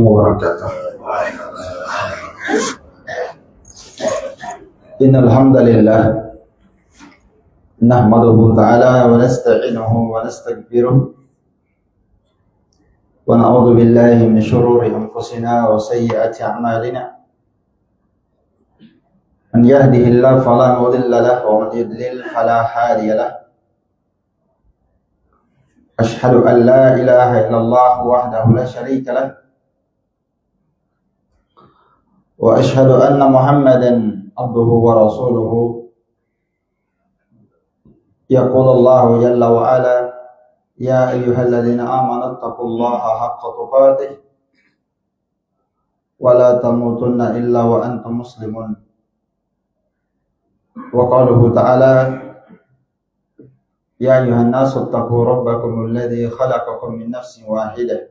wabarakatuh. Innal hamdalillah nahmaduhu ta'ala wa nasta'inuhu wa nastaghfiruh wa na'udzu billahi min shururi anfusina wa sayyiati a'malina. Man yahdihillahu fala mudilla lahu wa man yudlil fala hadiya lahu. Ashhadu an la ilaha illallah wahdahu la syarika lah wa ashhadu anna Muhammadan abduhu wa rasuluhu. Yaqulullahu jalla wa ala ya ayyuhalladzina amanu taqullaha haqqa tuqatih wa la tamutunna illa wa antum muslimun. Wa qaluhu ta'ala ya ayuhan nasu taqu rabbakum alladhi khalaqakum min nafsin wahidah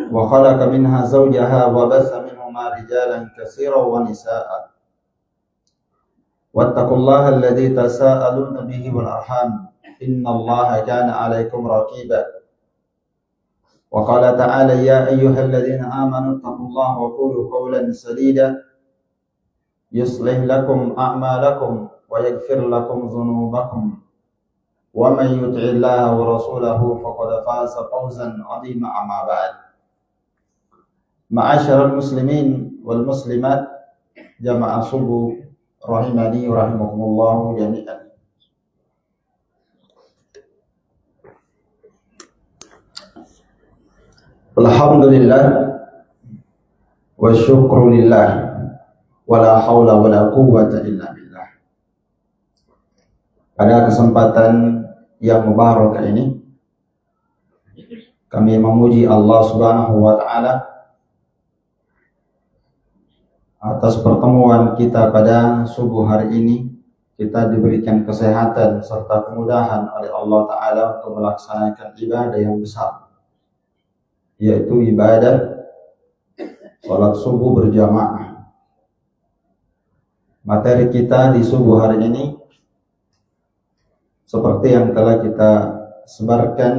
wa khalaqa minha zawjaha wa batha minhuma rijalan katsiran wa nisaa'a wattaqullaha alladhi tasaaluna bihi wal arham innallaha kana 'alaykum raqiba. Wa qala ta'ala ya ayyuhalladzina amanu taqullaha wa qulu qawlan sadida yuslih lakum a'malakum wa yaghfir lakum dhunubakum wa man yuti'illaha wa rasulahu faqad faza fawzan 'azima. Amma ba'd. Ma'asyiral muslimin wal muslimat jamaah subuh rahimani wa rahimakumullah jami'an. Alhamdulillah wa syukru lillah wa la haula wa la quwwata illa billah. Pada kesempatan yang mubarak ini kami memuji Allah Subhanahu wa taala atas pertemuan kita pada subuh hari ini. Kita diberikan kesehatan serta kemudahan oleh Allah taala untuk melaksanakan ibadah yang besar, yaitu ibadah salat subuh berjamaah. Materi kita di subuh hari ini seperti yang telah kita sebarkan,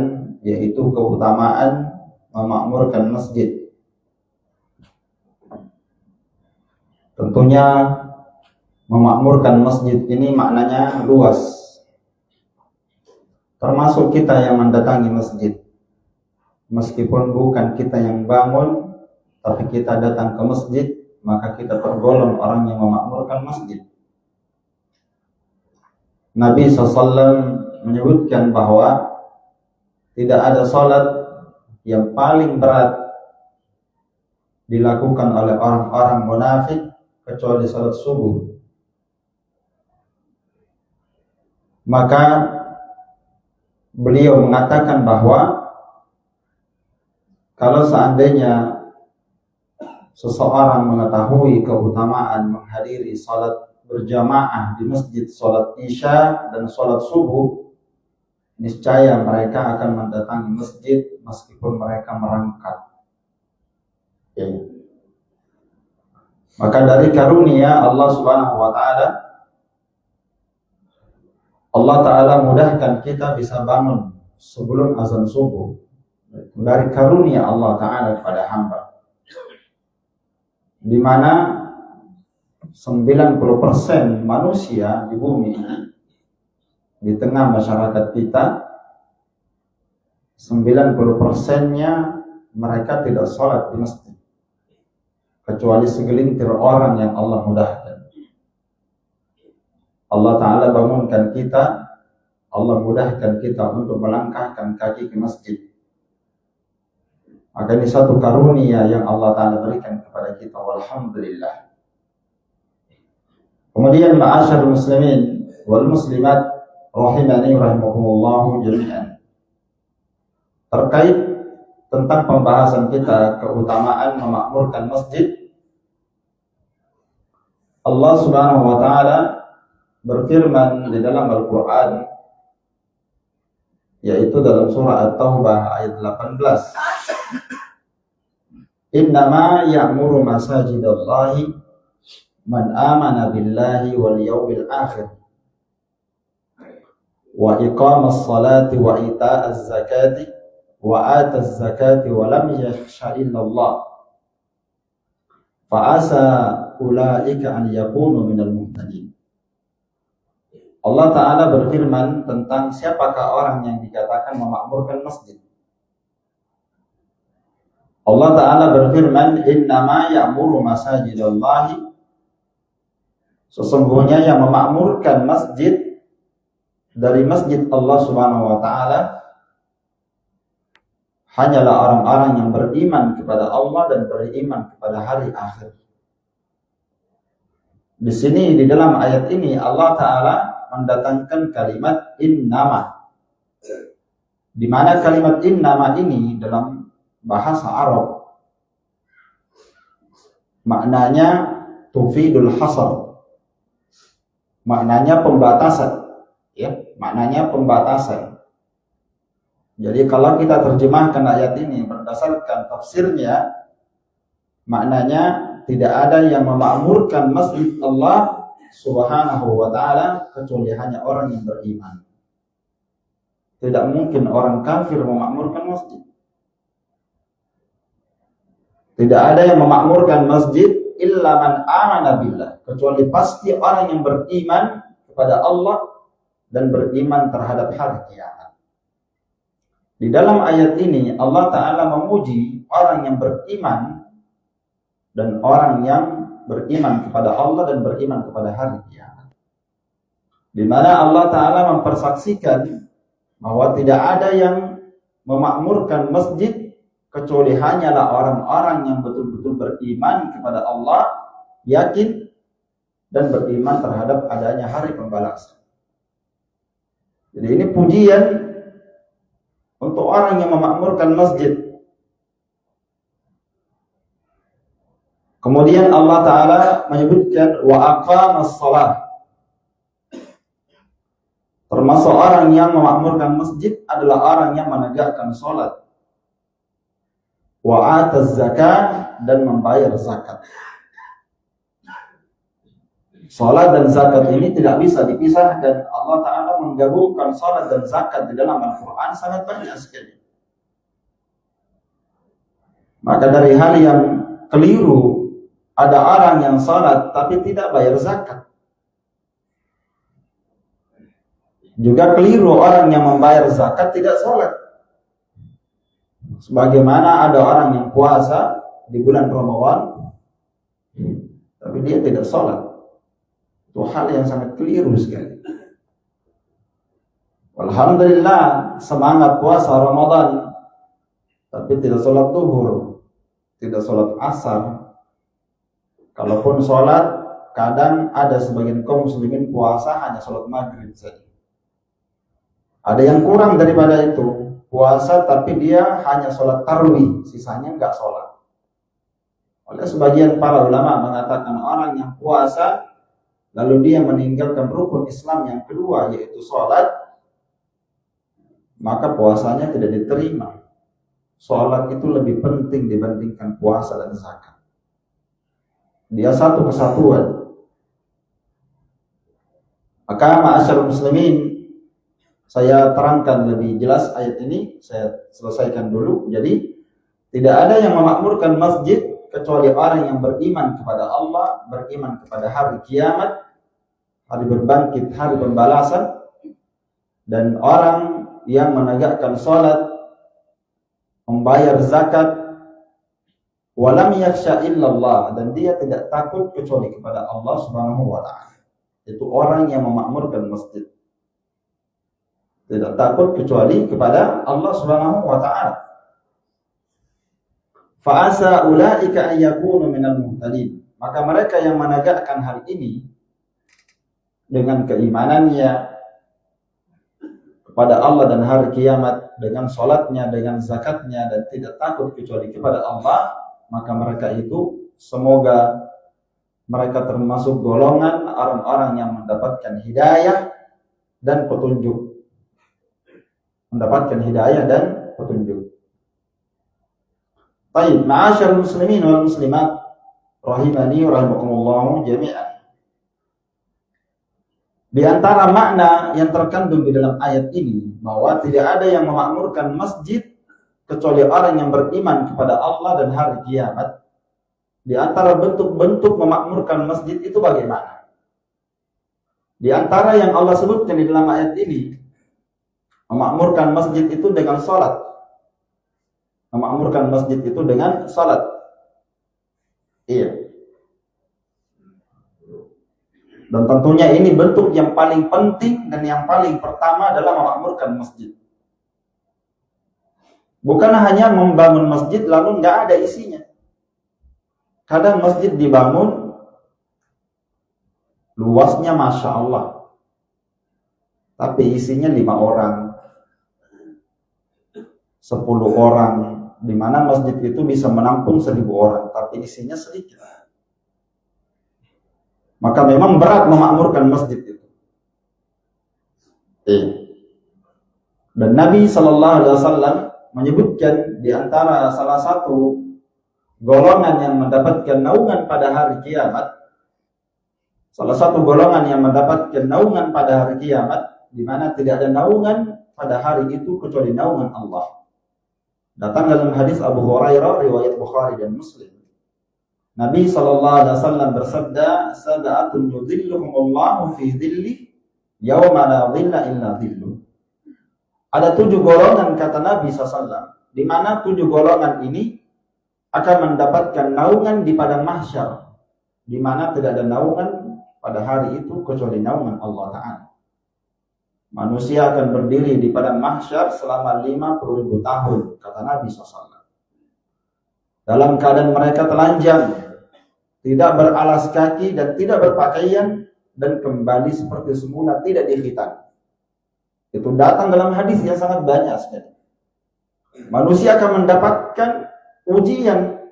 yaitu keutamaan memakmurkan masjid. Tentunya memakmurkan masjid ini maknanya luas, termasuk kita yang mendatangi masjid. Meskipun bukan kita yang bangun, tapi kita datang ke masjid, maka kita tergolong orang yang memakmurkan masjid. Nabi SAW menyebutkan bahwa tidak ada salat yang paling berat dilakukan oleh orang-orang munafik kecuali salat subuh. Maka beliau mengatakan bahwa kalau seandainya seseorang mengetahui keutamaan menghadiri salat berjamaah di masjid, salat isya dan salat subuh, niscaya mereka akan mendatangi masjid meskipun mereka merangkak. Maka dari karunia Allah Subhanahu wa taala, Allah taala mudahkan kita bisa bangun sebelum azan subuh. Dari karunia Allah taala kepada hamba, di mana 90% manusia di bumi ini, di tengah masyarakat kita, 90%-nya mereka tidak sholat di masjid, kecuali segelintir orang yang Allah mudahkan. Allah Ta'ala bangunkan kita, Allah mudahkan kita untuk melangkahkan kaki ke masjid. Maka ini satu karunia yang Allah Ta'ala berikan kepada kita, walhamdulillah. Kemudian ma'asyarul muslimin wal muslimat rahimani rahimakumullah jami'an. Terkait tentang pembahasan kita keutamaan memakmurkan masjid, Allah Subhanahu wa taala berfirman di dalam Al-Qur'an, yaitu dalam surah At-Taubah ayat 18. Innama ya'muru masajidallahi man amana billahi wal yawmil akhir wa iqamas salati wa ita'az zakati wa ataz zakati wa lam yakhsha illallah fa asa ulaika an yakunu minal muhtadin. Allah Ta'ala berfirman tentang siapakah orang yang dikatakan memakmurkan masjid. Allah Ta'ala berfirman, innama ya'muru masajidallahi, sesungguhnya yang memakmurkan masjid dari masjid Allah Subhanahu wa Ta'ala hanyalah orang-orang yang beriman kepada Allah dan beriman kepada hari akhir. Di sini di dalam ayat ini Allah Ta'ala mendatangkan kalimat innama, di mana kalimat innama ini dalam bahasa Arab maknanya tufidul hasar, maknanya pembatasan, ya, maknanya pembatasan. Jadi kalau kita terjemahkan ayat ini berdasarkan tafsirnya, maknanya tidak ada yang memakmurkan masjid Allah Subhanahu wa Ta'ala kecuali hanya orang yang beriman. Tidak mungkin orang kafir memakmurkan masjid. Tidak ada yang memakmurkan masjid illa man amana billah, kecuali pasti orang yang beriman kepada Allah dan beriman terhadap hari kiamat. Di dalam ayat ini Allah Ta'ala memuji orang yang beriman dan orang yang beriman kepada Allah dan beriman kepada hari kiamat. Di mana Allah Ta'ala mempersaksikan bahwa tidak ada yang memakmurkan masjid kecuali hanyalah orang-orang yang betul-betul beriman kepada Allah, yakin dan beriman terhadap adanya hari pembalasan. Jadi ini pujian untuk orang yang memakmurkan masjid. Kemudian Allah Ta'ala menyebutkan wa aqamas shalah. Termasuk orang yang memakmurkan masjid adalah orang yang menegakkan salat. Wa ataz zakat, dan membayar zakat. Salat dan zakat ini tidak bisa dipisahkan. Allah Ta'ala menggabungkan salat dan zakat di dalam Al-Quran sangat banyak sekali. Maka dari hal yang keliru, ada orang yang salat tapi tidak bayar zakat. Juga keliru orang yang membayar zakat tidak salat. Sebagaimana ada orang yang puasa di bulan Ramadan tapi dia tidak sholat. Itu hal yang sangat keliru sekali. Alhamdulillah semangat puasa Ramadan tapi tidak sholat zuhur, tidak sholat asar. Kalaupun sholat, kadang ada sebagian kaum muslimin puasa hanya sholat maghrib saja. Ada yang kurang daripada itu, puasa tapi dia hanya sholat tarawih, sisanya enggak sholat. Oleh sebagian para ulama mengatakan orang yang puasa lalu dia meninggalkan rukun Islam yang kedua yaitu sholat, maka puasanya tidak diterima. Sholat itu lebih penting dibandingkan puasa dan zakat. Dia satu kesatuan. Maka ma'asyarul muslimin, saya terangkan lebih jelas ayat ini, saya selesaikan dulu. Jadi tidak ada yang memakmurkan masjid kecuali orang yang beriman kepada Allah, beriman kepada hari kiamat, hari berbangkit, hari pembalasan, dan orang yang menegakkan salat, membayar zakat, walam yakhsha illallah, dan dia tidak takut kecuali kepada Allah Subhanahu wa Ta'ala. Itu orang yang memakmurkan masjid. Tidak takut kecuali kepada Allah Subhanahu wa Ta'ala. Fa asa ulaika an yakunu minal muhtadin. Maka mereka yang menegakkan hal ini dengan keimanannya kepada Allah dan hari kiamat, dengan salatnya, dengan zakatnya, dan tidak takut kecuali kepada Allah, maka mereka itu semoga mereka termasuk golongan orang-orang yang mendapatkan hidayah dan petunjuk. Mendapatkan hidayah dan petunjuk. Baik, ma'asyarul muslimin wal muslimat rahimani wa rahimakumullah jami'an. Di antara makna yang terkandung di dalam ayat ini bahwa tidak ada yang memakmurkan masjid kecuali orang yang beriman kepada Allah dan hari kiamat. Di antara bentuk-bentuk memakmurkan masjid itu bagaimana? Di antara yang Allah sebutkan di dalam ayat ini, memakmurkan masjid itu dengan salat. Memakmurkan masjid itu dengan salat. Iya. Dan tentunya ini bentuk yang paling penting dan yang paling pertama adalah memakmurkan masjid. Bukan hanya membangun masjid lalu nggak ada isinya. Kadang masjid dibangun, luasnya Masya Allah, tapi isinya 5 orang, 10 orang, di mana masjid itu bisa menampung 1000 orang, tapi isinya sedikit. Maka memang berat memakmurkan masjid itu. Dan Nabi SAW menyebutkan di antara salah satu golongan yang mendapatkan naungan pada hari kiamat, salah satu golongan yang mendapatkan naungan pada hari kiamat, di mana tidak ada naungan pada hari itu kecuali naungan Allah. Datang dalam hadis Abu Hurairah riwayat Bukhari dan Muslim. Nabi SAW bersabda, "Sab'atun yudhilluhumullahu fi dhilli yawma la dhilla illa dhilluh." Ada 7 golongan kata Nabi SAW, di mana 7 golongan ini akan mendapatkan naungan di padang mahsyar, di mana tidak ada naungan pada hari itu kecuali naungan Allah Ta'ala. Manusia akan berdiri di padang mahsyar selama 50.000 tahun, kata Nabi SAW. Dalam keadaan mereka telanjang, tidak beralas kaki dan tidak berpakaian, dan kembali seperti semula, tidak dikhitan. Itu datang dalam hadis yang sangat banyak sekali. Manusia akan mendapatkan ujian,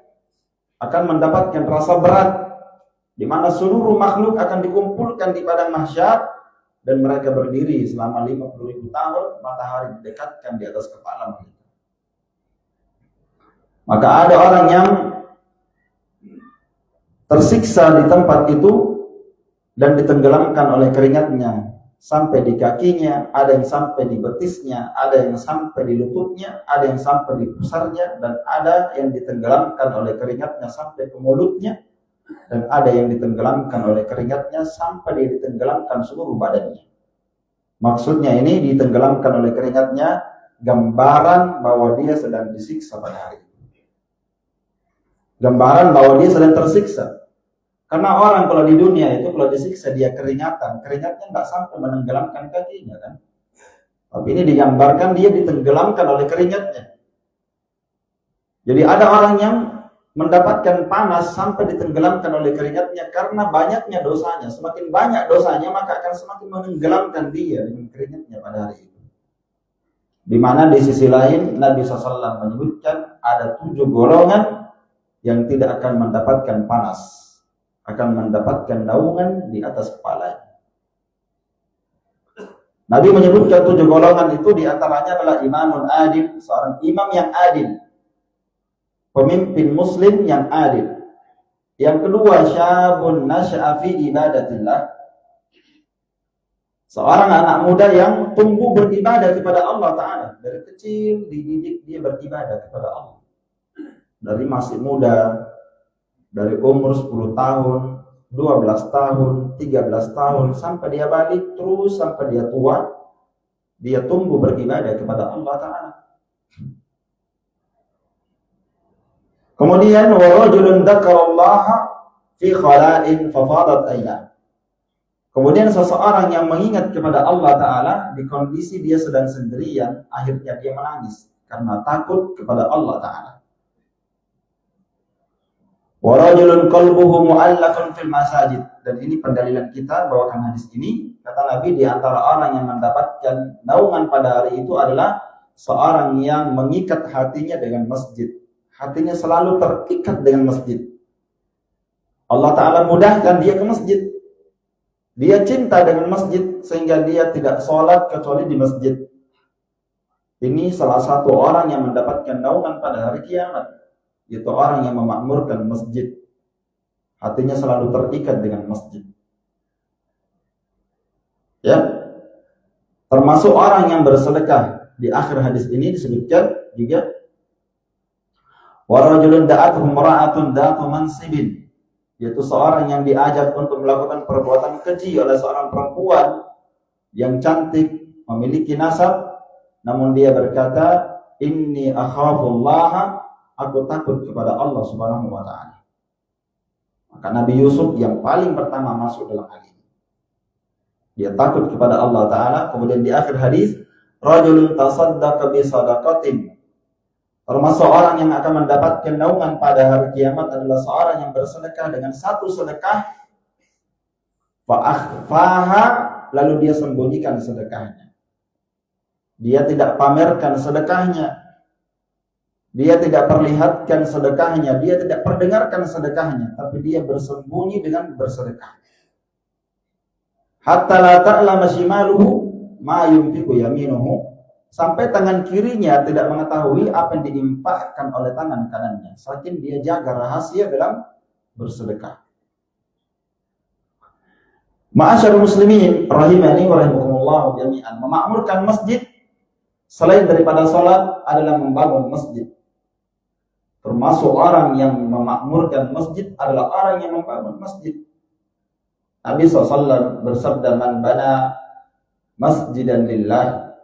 akan mendapatkan rasa berat, di mana seluruh makhluk akan dikumpulkan di padang mahsyar dan mereka berdiri selama 50.000 tahun, matahari didekatkan di atas kepala mereka. Maka ada orang yang tersiksa di tempat itu dan ditenggelamkan oleh keringatnya sampai di kakinya, ada yang sampai di betisnya, ada yang sampai di lututnya, ada yang sampai di pusarnya, dan ada yang ditenggelamkan oleh keringatnya sampai ke mulutnya, dan ada yang ditenggelamkan oleh keringatnya sampai dia ditenggelamkan seluruh badannya. Maksudnya ini ditenggelamkan oleh keringatnya, gambaran bahwa dia sedang disiksa pada hari itu. Gambaran bahwa dia sedang tersiksa. Karena orang kalau di dunia itu kalau disiksa dia keringatan, keringatnya nggak sampai menenggelamkan kakinya kan. Tapi ini digambarkan dia ditenggelamkan oleh keringatnya. Jadi ada orang yang mendapatkan panas sampai ditenggelamkan oleh keringatnya karena banyaknya dosanya. Semakin banyak dosanya maka akan semakin menenggelamkan dia dengan keringatnya pada hari itu. Di mana di sisi lain Nabi SAW menyebutkan ada 7 golongan yang tidak akan mendapatkan panas, akan mendapatkan naungan di atas kepalanya. Nabi menyebutkan 7 golongan itu, diantaranya adalah imamun adil, seorang imam yang adil, pemimpin muslim yang adil. Yang kedua, syabun nasya'a fi ibadatillah, seorang anak muda yang tumbuh beribadah kepada Allah Ta'ala. Dari kecil dididik dia beribadah kepada Allah. Dari masih muda, dari umur 10 tahun, 12 tahun, 13 tahun, sampai dia balik, terus sampai dia tua, dia tumbuh beribadah kepada Allah Ta'ala. Kemudian, warajulun dzakarallaha fi khala'in fafadat aynah. Kemudian seseorang yang mengingat kepada Allah Ta'ala di kondisi dia sedang sendirian, akhirnya dia menangis karena takut kepada Allah Ta'ala. Warajulun qalbuhu mu'allaqun fil masajid. Dan ini pendalilan kita bawakan hadis ini. Kata Nabi, di antara orang yang mendapatkan naungan pada hari itu adalah seorang yang mengikat hatinya dengan masjid. Hatinya selalu terikat dengan masjid. Allah Ta'ala mudahkan dia ke masjid. Dia cinta dengan masjid sehingga dia tidak sholat kecuali di masjid. Ini salah satu orang yang mendapatkan naungan pada hari kiamat. Itu orang yang memakmurkan masjid. Hatinya selalu terikat dengan masjid. Ya. Termasuk orang yang bersedekah. Di akhir hadis ini disebutkan juga Wa rajulun da'athu imra'atun dhatu mansibin, yaitu seorang yang diajak untuk melakukan perbuatan keji oleh seorang perempuan yang cantik, memiliki nasab, namun dia berkata, inni akhafullaha, aku takut kepada Allah Subhanahu wa taala. Maka Nabi Yusuf yang paling pertama masuk dalam hal ini. Dia takut kepada Allah taala. Kemudian di akhir hadis, rajulun tasaddaqa bi sadaqatin, termasuk orang yang akan mendapatkan naungan pada hari kiamat adalah seorang yang bersedekah dengan satu sedekah, fa akhfaha, lalu dia sembunyikan sedekahnya. Dia tidak pamerkan sedekahnya, dia tidak perlihatkan sedekahnya, dia tidak perdengarkan sedekahnya, tapi dia bersembunyi dengan bersedekah. Hatta la ta'lama shimaluhu ma yunfiqu yaminuhu, sampai tangan kirinya tidak mengetahui apa yang diinfakkan oleh tangan kanannya, saking dia jaga rahasia dalam bersedekah. Ma'asyarul muslimin rahimani wa rahimakumullah jami'an, memakmurkan masjid selain daripada salat adalah membangun masjid. Termasuk orang yang memakmurkan masjid adalah orang yang membangun masjid. Nabi SAW bersabda, man bana masjidan lillah,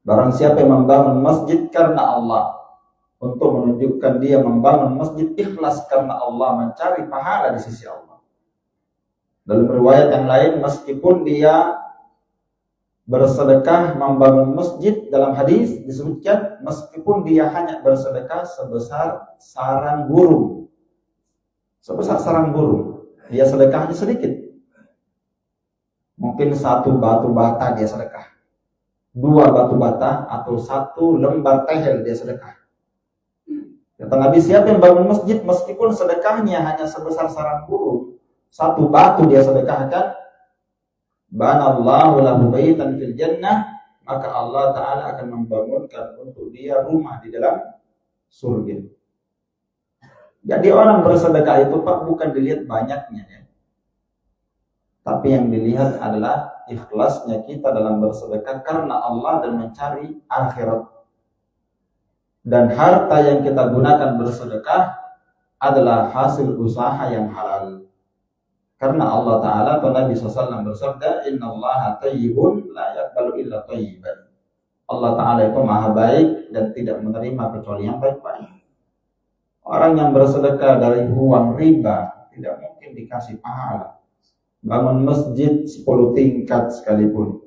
barang siapa yang membangun masjid karena Allah, untuk menunjukkan dia membangun masjid ikhlas karena Allah, mencari pahala di sisi Allah. Dalam riwayat yang lain, meskipun dia bersedekah membangun masjid, dalam hadis disebutkan meskipun dia hanya bersedekah sebesar sarang burung. Sebesar sarang burung, dia sedekahnya sedikit. Mungkin satu batu bata dia sedekah, 2 batu bata, atau 1 lembar tehel dia sedekah. Kata Nabi, siapa yang bangun masjid meskipun sedekahnya hanya sebesar sarang burung, 1 batu dia sedekahkan, banallahu lahu baitan fil jannah, maka Allah Ta'ala akan membangunkan untuk dia rumah di dalam surga. Jadi orang bersedekah itu Pak bukan dilihat banyaknya ya, tapi yang dilihat adalah ikhlasnya kita dalam bersedekah karena Allah dan mencari akhirat. Dan harta yang kita gunakan bersedekah adalah hasil usaha yang halal. Karena Allah Ta'ala atau Nabi SAW bersabda, innallaha tayyibun la yaqbalu illa tayyiban. Allah Ta'ala itu maha baik dan tidak menerima kecuali yang baik-baik. Orang yang bersedekah dari uang riba tidak mungkin dikasih pahala. Bangun masjid 10 tingkat sekalipun,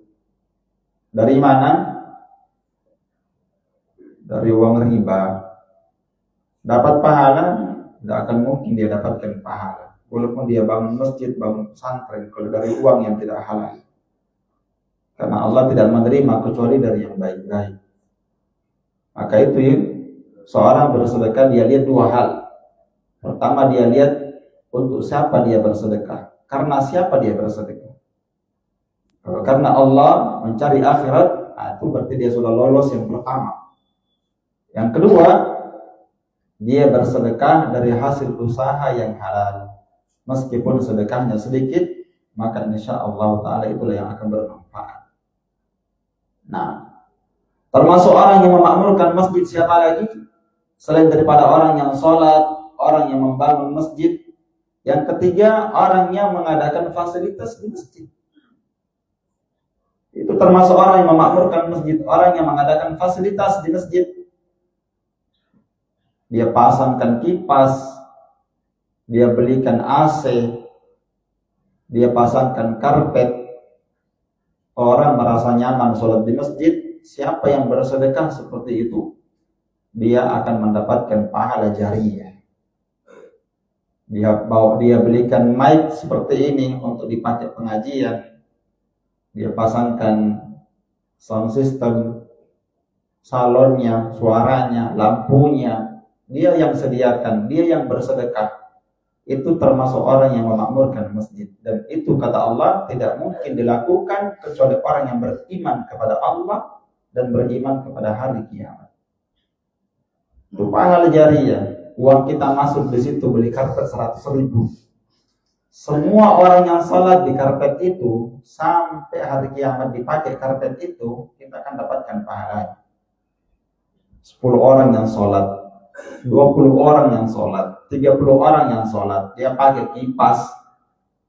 dari mana? Dari uang riba. Dapat pahala? Tidak akan mungkin dia dapatkan pahala. Walaupun dia bangun masjid, bangun pesantren, kalau dari uang yang tidak halal. Karena Allah tidak menerima kecuali dari yang baik-baik. Maka itu ya, seorang bersedekah dia lihat 2 hal. Pertama, dia lihat untuk siapa dia bersedekah. Karena siapa dia bersedekah. Kalau karena Allah mencari akhirat, itu berarti dia sudah lolos yang pertama. Yang kedua, dia bersedekah dari hasil usaha yang halal. Meskipun sedekahnya sedikit, maka insya Allah Ta'ala itulah yang akan bermanfaat. Nah, termasuk orang yang memakmurkan masjid siapa lagi? Selain daripada orang yang sholat, orang yang membangun masjid. Yang ketiga, orang yang mengadakan fasilitas di masjid. Itu termasuk orang yang memakmurkan masjid, orang yang mengadakan fasilitas di masjid. Dia pasangkan kipas, dia belikan AC, dia pasangkan karpet. Orang merasa nyaman sholat di masjid. Siapa yang bersedekah seperti itu, dia akan mendapatkan pahala jariyah. Dia belikan mic seperti ini untuk dipakai pengajian. Dia pasangkan sound system, salonnya, suaranya, lampunya, dia yang sediakan, dia yang bersedekah. Itu termasuk orang yang memakmurkan masjid. Dan itu kata Allah tidak mungkin dilakukan kecuali orang yang beriman kepada Allah dan beriman kepada hari kiamat. Itu pahala jariyah. Uang kita masuk di situ, beli karpet 100.000. Semua orang yang sholat di karpet itu sampai hari kiamat dipakai karpet itu, kita akan dapatkan pahala. 10 orang yang sholat, 20 orang yang sholat, 30 orang yang sholat, dia pakai kipas,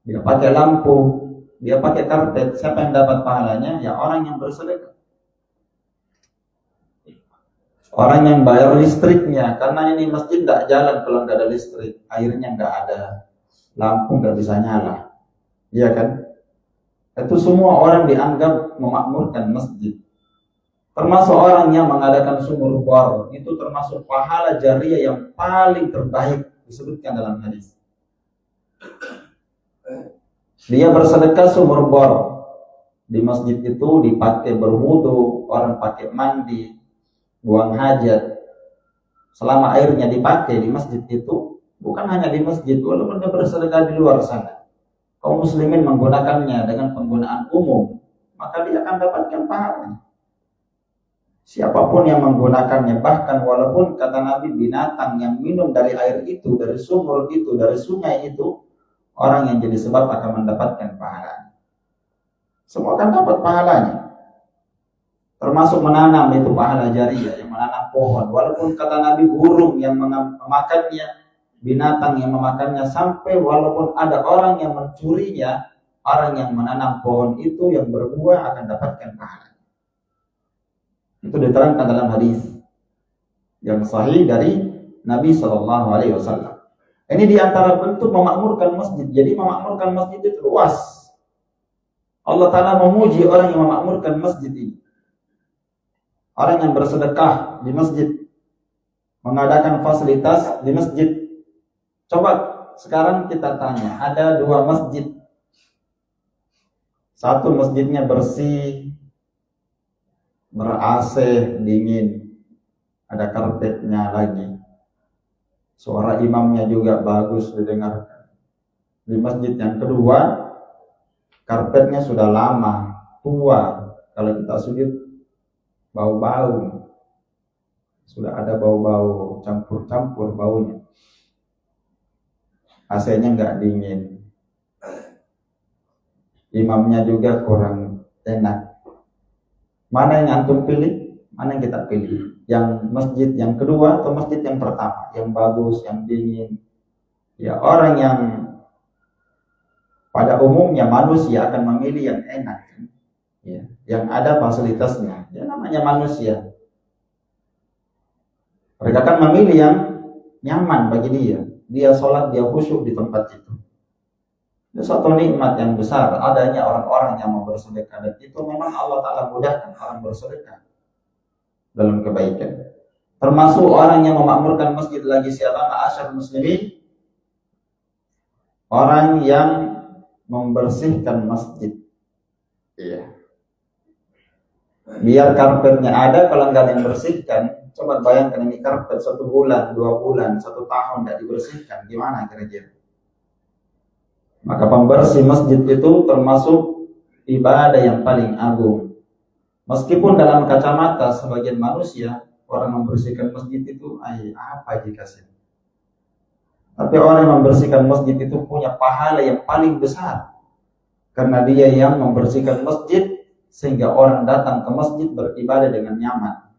dia pakai lampu, dia pakai karpet, siapa yang dapat pahalanya? Ya orang yang bersedekah. Orang yang bayar listriknya, karena ini masjid tidak jalan kalau nggak ada listrik, airnya nggak ada, lampu nggak bisa nyala, iya kan? Itu semua orang dianggap memakmurkan masjid. Termasuk orang yang mengadakan sumur bor, itu termasuk pahala jariah yang paling terbaik disebutkan dalam hadis. Dia bersedekah sumur bor di masjid itu dipakai berwudu, orang pakai mandi, buang hajat. Selama airnya dipakai di masjid itu, bukan hanya di masjid, walaupun dia bersedekah di luar sana, kaum muslimin menggunakannya dengan penggunaan umum, maka dia akan dapatkan pahala. Siapapun yang menggunakannya, bahkan walaupun kata Nabi binatang yang minum dari air itu, dari sumur itu, dari sungai itu, orang yang jadi sebab akan mendapatkan pahala. Semua akan dapat pahalanya. Termasuk menanam, itu pahala jariah, yang menanam pohon. Walaupun kata Nabi burung yang memakannya, binatang yang memakannya, sampai walaupun ada orang yang mencurinya, orang yang menanam pohon itu yang berbuah akan dapatkan pahala. Itu diterangkan dalam hadis yang sahih dari Nabi SAW. Ini diantara bentuk memakmurkan masjid. Jadi memakmurkan masjid itu luas. Allah Ta'ala memuji orang yang memakmurkan masjid ini. Orang yang bersedekah di masjid, mengadakan fasilitas di masjid. Coba sekarang kita tanya, ada 2 masjid. Satu masjidnya bersih, ber-AC, dingin, ada karpetnya lagi. Suara imamnya juga bagus didengarkan. Di masjid yang kedua, karpetnya sudah lama, tua. Kalau kita sujud, bau-bau, sudah ada bau-bau campur-campur baunya. AC-nya nggak dingin, imamnya juga kurang enak. Mana yang antum pilih? Mana yang kita pilih? Yang masjid yang kedua atau masjid yang pertama? Yang bagus, yang dingin. Ya, orang yang pada umumnya manusia akan memilih yang enak, ya, yang ada fasilitasnya. Ya, namanya manusia. Mereka akan memilih yang nyaman bagi dia. Dia sholat, dia khusyuk di tempat itu. Itu suatu nikmat yang besar adanya orang-orang yang mau bersedekah, dan itu memang Allah Ta'ala mudahkan orang bersedekah dalam kebaikan. Termasuk orang yang memakmurkan masjid lagi siapa? Ma'asyar muslimin, orang yang membersihkan masjid. Iya. Biar karpetnya ada, kalau nggak ada yang bersihkan, coba bayangkan ini karpet 1 bulan, 2 bulan, 1 tahun nggak dibersihkan, gimana kira-kira? Maka pembersih masjid itu termasuk ibadah yang paling agung. Meskipun dalam kacamata sebagian manusia, orang membersihkan masjid itu, apa jika sih? Tapi orang yang membersihkan masjid itu punya pahala yang paling besar. Karena dia yang membersihkan masjid, sehingga orang datang ke masjid beribadah dengan nyaman.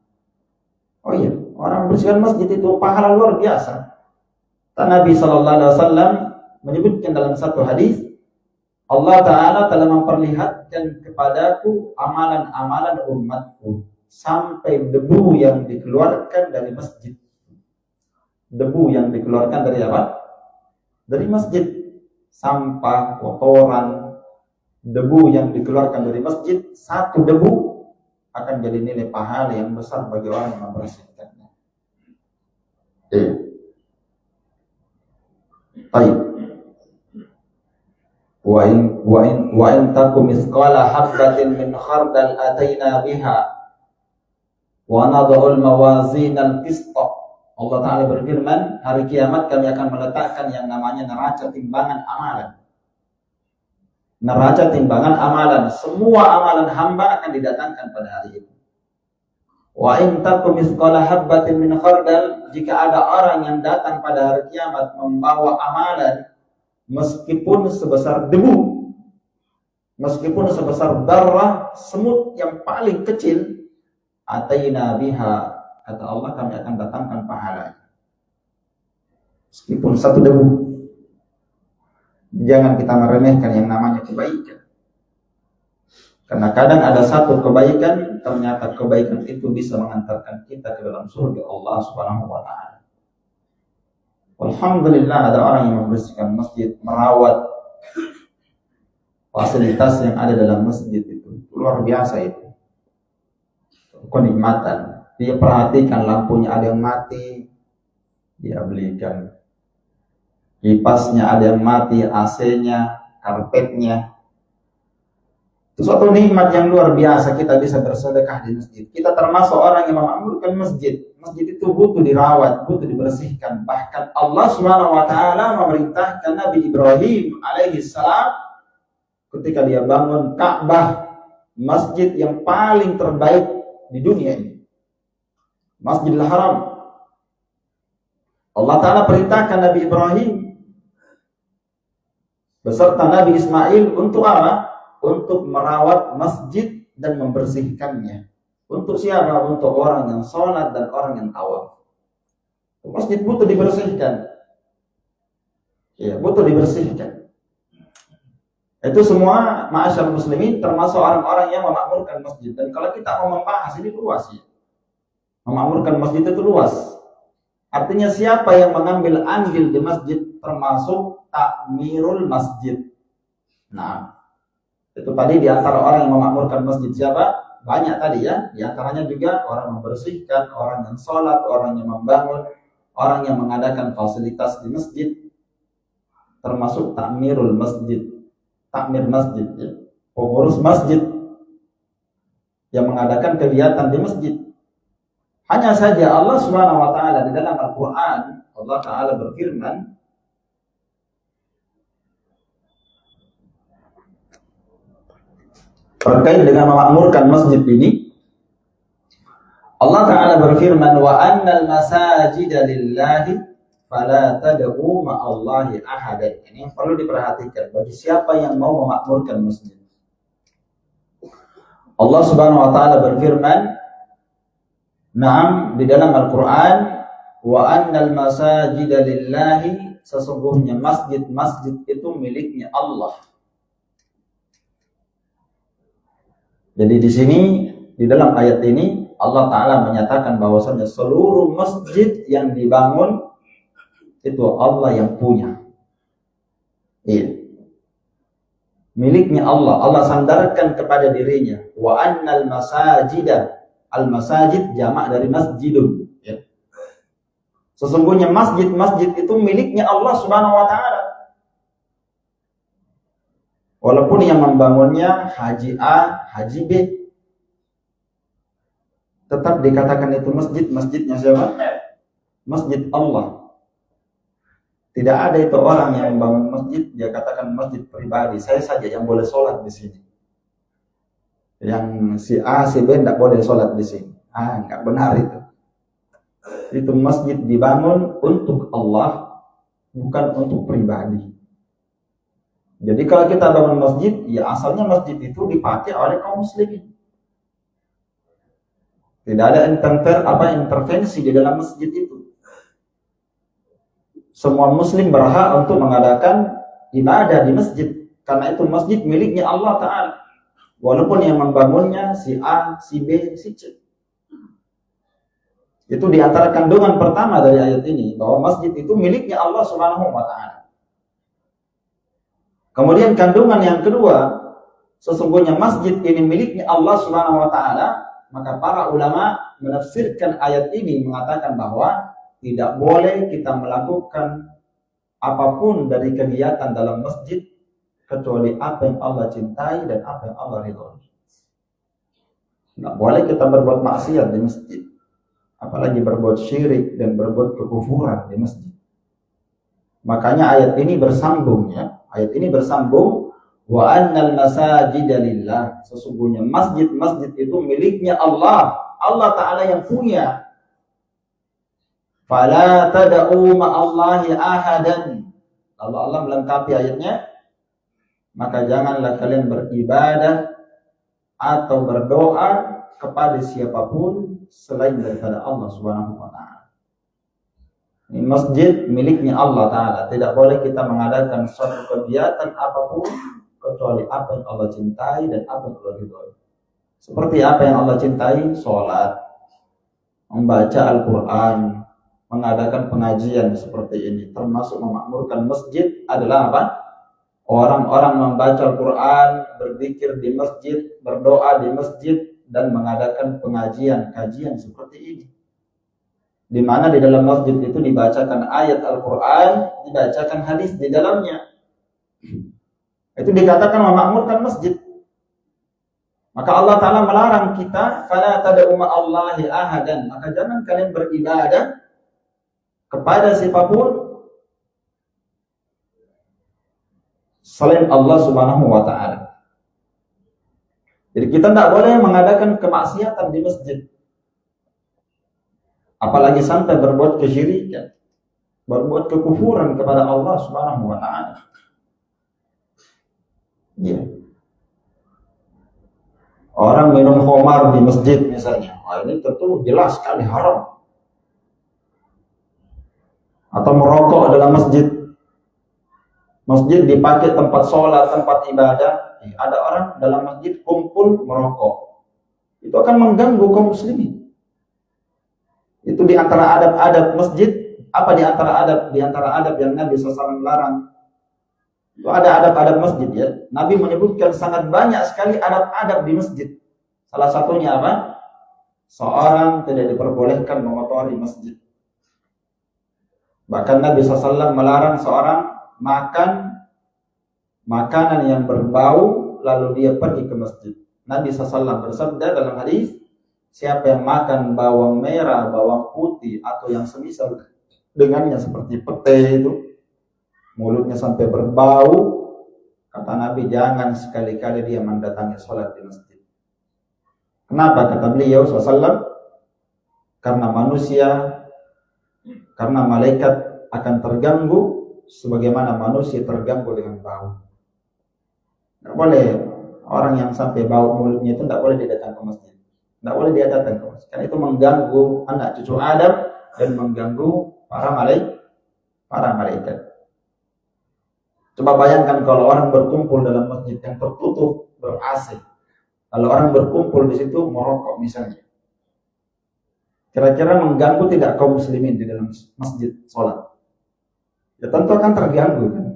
Oh iya, orang membersihkan masjid itu pahala luar biasa. Nabi SAW menyebutkan dalam satu hadis, Allah Ta'ala telah memperlihatkan kepadaku amalan-amalan umatku sampai debu yang dikeluarkan dari masjid. Debu yang dikeluarkan dari apa? Dari masjid. Sampah, kotoran, debu yang dikeluarkan dari masjid, satu debu akan jadi nilai pahala yang besar bagi orang yang membersihkannya. Baik. Wa in takum mithqala habatin min khardal ataina biha wa nadhul mawazin al-qista. Allah Ta'ala berfirman, hari kiamat kami akan meletakkan yang namanya neraca timbangan amalan. Neraca timbangan amalan, semua amalan hamba akan didatangkan pada hari itu. Wa in takum mithqala habatin min khardal, jika ada orang yang datang pada hari kiamat membawa amalan meskipun sebesar debu, meskipun sebesar darah semut yang paling kecil, ataina biha, kata Allah, kami akan datangkan pahala. meskipun satu debu. Jangan kita meremehkan yang namanya kebaikan. Karena kadang ada satu kebaikan, ternyata kebaikan itu bisa mengantarkan kita ke dalam surga Allah Subhanahu wa taala. Alhamdulillah ada orang yang membersihkan masjid, merawat fasilitas yang ada dalam masjid itu. Luar biasa itu. Kenikmatan. Dia perhatikan lampunya ada yang mati, dia belikan. Kipasnya ada yang mati, AC-nya, karpetnya. Itu suatu nikmat yang luar biasa, kita bisa bersedekah di masjid. Kita termasuk orang yang memakmurkan masjid. Masjid itu butuh dirawat, butuh dibersihkan. Bahkan Allah Subhanahu wa taala memerintahkan Nabi Ibrahim alaihi salam ketika dia bangun Ka'bah, masjid yang paling terbaik di dunia ini. Masjidil Haram. Allah taala perintahkan Nabi Ibrahim beserta Nabi Ismail untuk apa? Untuk merawat masjid dan membersihkannya. Untuk siapa? Untuk orang yang sholat dan orang yang tawaf. Masjid butuh dibersihkan. Ya, butuh dibersihkan. Itu semua ma'asyar muslimin termasuk orang-orang yang memakmurkan masjid. Dan kalau kita mau membahas ini luas ya. Memakmurkan masjid itu luas. Artinya siapa yang mengambil andil di masjid termasuk takmirul masjid. Nah, itu tadi di antara orang yang memakmurkan masjid siapa? Banyak tadi ya. Di antaranya juga orang membersihkan, orang yang sholat, orang yang membangun, orang yang mengadakan fasilitas di masjid. Termasuk takmirul masjid. Takmir masjid ya. Pengurus masjid yang mengadakan kegiatan di masjid. Hanya saja Allah Subhanahu wa taala di dalam Al-Qur'an, Allah taala berfirman terkait dengan memakmurkan masjid ini. Allah taala berfirman, wa annal masajida lillahi fala tad'u ma'allahi ahadan. Ini yang perlu diperhatikan bagi siapa yang mau memakmurkan masjid. Allah Subhanahu wa taala berfirman, Naam di dalam Al-Qur'an, wa annal masajida lillahi, sesungguhnya masjid-masjid itu miliknya Allah. Jadi di sini di dalam ayat ini Allah taala menyatakan bahwasanya seluruh masjid yang dibangun itu Allah yang punya. Iya. Miliknya Allah. Allah sandarkan kepada dirinya. Wa annal masajida, al-masajid jamak dari masjidun ya. Sesungguhnya masjid-masjid itu miliknya Allah Subhanahu wa taala. Walaupun yang membangunnya haji A, haji B, tetap dikatakan itu masjid. Masjidnya siapa? Masjid Allah. Tidak ada itu orang yang membangun masjid dia katakan masjid pribadi. Saya saja yang boleh sholat di sini. Yang si A, si B tidak boleh sholat di sini. Enggak benar itu. Itu masjid dibangun untuk Allah, bukan untuk pribadi. Jadi kalau kita bangun masjid, ya asalnya masjid itu dipakai oleh kaum muslimin. Tidak ada intervensi di dalam masjid itu. Semua muslim berhak untuk mengadakan ibadah di masjid, karena itu masjid miliknya Allah Ta'ala. Walaupun yang membangunnya si A, si B, si C. Itu diantara kandungan pertama dari ayat ini, bahwa masjid itu miliknya Allah Subhanahu wa Ta'ala. Kemudian kandungan yang kedua, sesungguhnya masjid ini miliknya Allah Subhanahu wa taala, maka para ulama menafsirkan ayat ini mengatakan bahwa tidak boleh kita melakukan apapun dari kegiatan dalam masjid kecuali apa yang Allah cintai dan apa yang Allah ridhoi. Tidak boleh kita berbuat maksiat di masjid, apalagi berbuat syirik dan berbuat kekufuran di masjid. Makanya ayat ini bersambung ya. Ayat ini bersambung, wa annal masajida lillah, sesungguhnya masjid-masjid itu miliknya Allah. Allah Ta'ala yang punya. Fala tad'u ma'allahi ahadan. Lalu Allah melengkapi ayatnya, maka janganlah kalian beribadah atau berdoa kepada siapapun selain daripada Allah Subhanahu wa taala. Ini masjid miliknya Allah Ta'ala. Tidak boleh kita mengadakan suatu kegiatan apapun kecuali apa yang Allah cintai dan apa yang Allah ridhoi. Seperti apa yang Allah cintai, sholat, membaca Al-Quran, mengadakan pengajian seperti ini, termasuk memakmurkan masjid adalah apa? Orang-orang membaca Al-Quran, berzikir di masjid, berdoa di masjid, dan mengadakan pengajian, kajian seperti ini. Di mana di dalam masjid itu dibacakan ayat Al-Quran, dibacakan hadis di dalamnya. Itu dikatakan memakmurkan masjid. Maka Allah Ta'ala melarang kita, fala tad'u ma'allahi ahadan. Maka jangan kalian beribadah kepada siapapun selain Allah Subhanahu wa Ta'ala. Jadi kita tidak boleh mengadakan kemaksiatan di masjid. Apalagi sampai berbuat kesyirikan, berbuat kekufuran kepada Allah Subhanahu wa Ta'ala. Ya. Orang minum khamar di masjid misalnya, ini tentu jelas sekali haram. Atau merokok dalam masjid. Masjid dipakai tempat sholat, tempat ibadah. Ada orang dalam masjid kumpul merokok. Itu akan mengganggu kaum muslimin. Itu di antara adab-adab masjid. Apa di antara adab? Di antara adab yang Nabi SAW larang. Itu ada adab-adab masjid ya. Nabi menyebutkan sangat banyak sekali adab-adab di masjid. Salah satunya apa? Seorang tidak diperbolehkan mengotori masjid. Bahkan Nabi SAW melarang seorang makan makanan yang berbau lalu dia pergi ke masjid. Nabi SAW bersabda dalam hadis, siapa yang makan bawang merah, bawang putih atau yang semisal dengannya seperti pete itu, mulutnya sampai berbau, kata Nabi jangan sekali-kali dia mendatangi sholat di masjid. Kenapa? Kata beliau SAW, karena manusia, karena malaikat akan terganggu sebagaimana manusia terganggu dengan bau. Tidak boleh orang yang sampai bau mulutnya itu tidak boleh dia datang ke masjid. Tidak boleh dia datang ke masjid. Karena itu mengganggu anak cucu Adam dan mengganggu para malaikat. Coba bayangkan kalau orang berkumpul dalam masjid yang tertutup ber-AC. Kalau orang berkumpul di situ merokok misalnya. Kira-kira mengganggu tidak kaum muslimin di dalam masjid sholat? Ya tentu akan terganggu kan.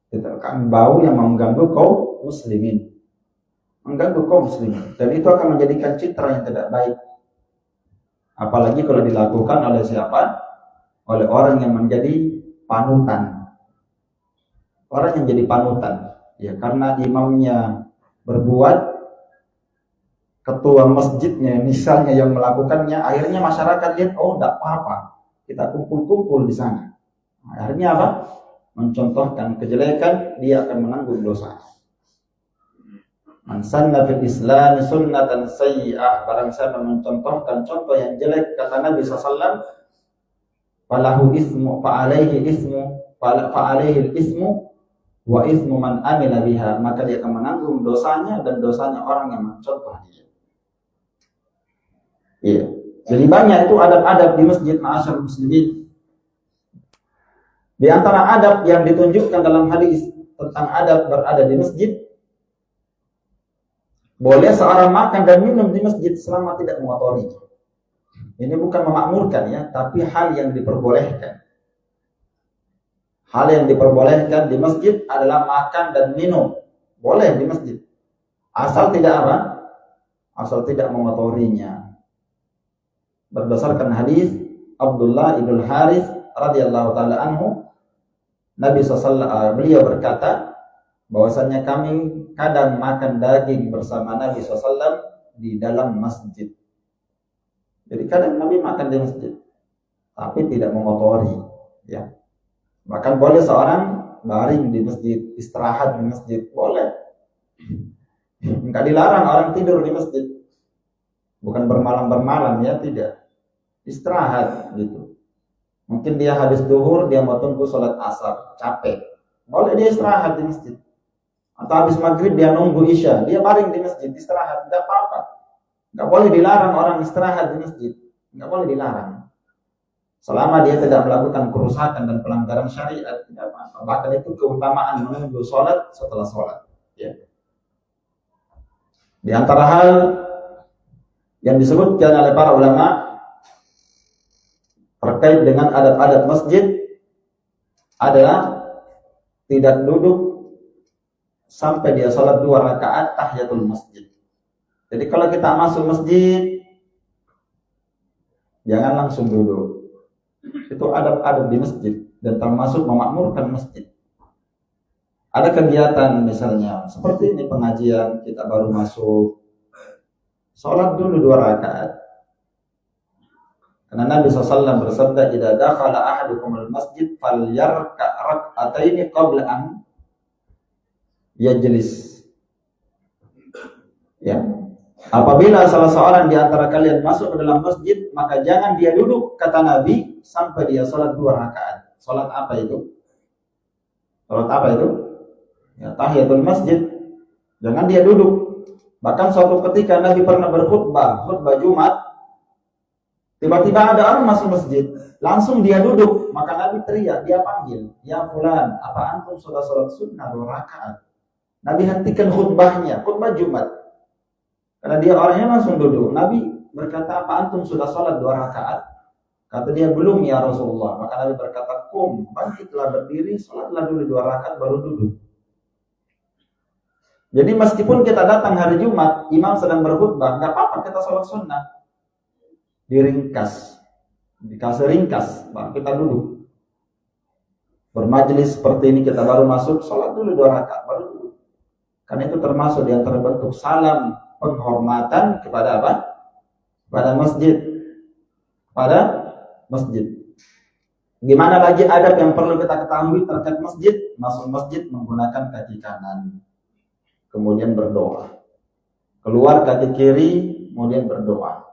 Itu akan bau yang mengganggu kaum muslimin. Mengganggu kaum muslimin. Dan itu akan menjadikan citra yang tidak baik. Apalagi kalau dilakukan oleh siapa? Oleh orang yang menjadi panutan. Orang yang jadi panutan. Ya karena imamnya berbuat, ketua masjidnya misalnya yang melakukannya, akhirnya masyarakat lihat, oh tidak apa-apa, kita kumpul-kumpul di sana. Akhirnya apa? Mencontohkan kejelekan, dia akan menanggung dosa. Man sanna fil Islam sunnatan sayyi'ah, barang siapa mencontohkan contoh yang jelek, kata Nabi SAW, falahu ismu fa'alaihi ismu fa'alaihi ismu wa ismu man amila biha, maka dia akan menanggung dosanya dan dosanya orang yang mencontoh dia. Iya. Jadi banyak itu adab-adab di masjid, ma'asyar muslimin. Di antara adab yang ditunjukkan dalam hadis tentang adab berada di masjid, boleh seorang makan dan minum di masjid selama tidak mengotori. Ini bukan memakmurkan ya, tapi hal yang diperbolehkan. Hal yang diperbolehkan di masjid adalah makan dan minum. Boleh di masjid. Asal tidak apa? Asal tidak mengotorinya. Berdasarkan hadis Abdullah ibn Harith radhiyallahu taala anhu, Nabi SAW beliau berkata bahwasanya kami kadang makan daging bersama Nabi SAW di dalam masjid. Jadi kadang Nabi makan di masjid, tapi tidak mengotori. Ya. Bahkan boleh seorang baring di masjid, istirahat di masjid, boleh. Enggak dilarang orang tidur di masjid. Bukan bermalam-bermalam ya, tidak. Istirahat gitu. Mungkin dia habis duhur, dia mau tunggu sholat asar, capek. Boleh dia istirahat di masjid. Atau habis maghrib dia nunggu isya, dia baring di masjid, istirahat, tidak apa-apa. Enggak boleh dilarang orang istirahat di masjid. Enggak boleh dilarang. Selama dia tidak melakukan kerusakan dan pelanggaran syariat, tidak apa-apa. Bahkan itu keutamaan menunggu sholat setelah sholat. Ya. Di antara hal yang disebutkan oleh para ulama terkait dengan adab-adab masjid adalah tidak duduk sampai dia sholat 2 rakaat tahiyatul masjid. Jadi kalau kita masuk masjid, jangan langsung duduk. Itu adab-adab di masjid dan termasuk memakmurkan masjid. Ada kegiatan misalnya seperti ini pengajian, kita baru masuk, sholat dulu 2 rakaat. Karena Nabi SAW bersabda, "Idza dakhala ahadukumul masjid falyarka' rak'ataini qabla an yajlis." Ya. Apabila salah seorang di antara kalian masuk ke dalam masjid, maka jangan dia duduk, kata Nabi, sampai dia sholat 2 rakaat. Sholat apa itu? Sholat apa itu? Ya, tahiyatul masjid. Jangan dia duduk. Bahkan suatu ketika Nabi pernah berkhutbah, khutbah Jumat, tiba-tiba ada orang masuk masjid, langsung dia duduk, maka Nabi teriak, dia panggil, "Ya fulan, apa antum sudah sholat sunnah 2 rakaat?" Nabi hentikan khutbahnya, khutbah Jumat. Karena dia orangnya langsung duduk. Nabi berkata, "Apa antum sudah sholat 2 rakaat?" Kata dia, "Belum ya Rasulullah." Maka Nabi berkata, "Kum, bangkitlah berdiri, sholatlah dulu 2 rakaat baru duduk." Jadi meskipun kita datang hari Jumat, imam sedang berkhutbah, nggak apa-apa kita sholat sunnah. Diringkas, dikasih ringkas, baru kita duduk. Bermajelis seperti ini kita baru masuk, sholat dulu 2 rakaat baru duduk. Karena itu termasuk di antara bentuk salam penghormatan kepada apa? Pada masjid. Pada masjid. Gimana lagi adab yang perlu kita ketahui terkait masjid? Masuk masjid menggunakan kaki kanan, kemudian berdoa. Keluar kaki kiri, kemudian berdoa.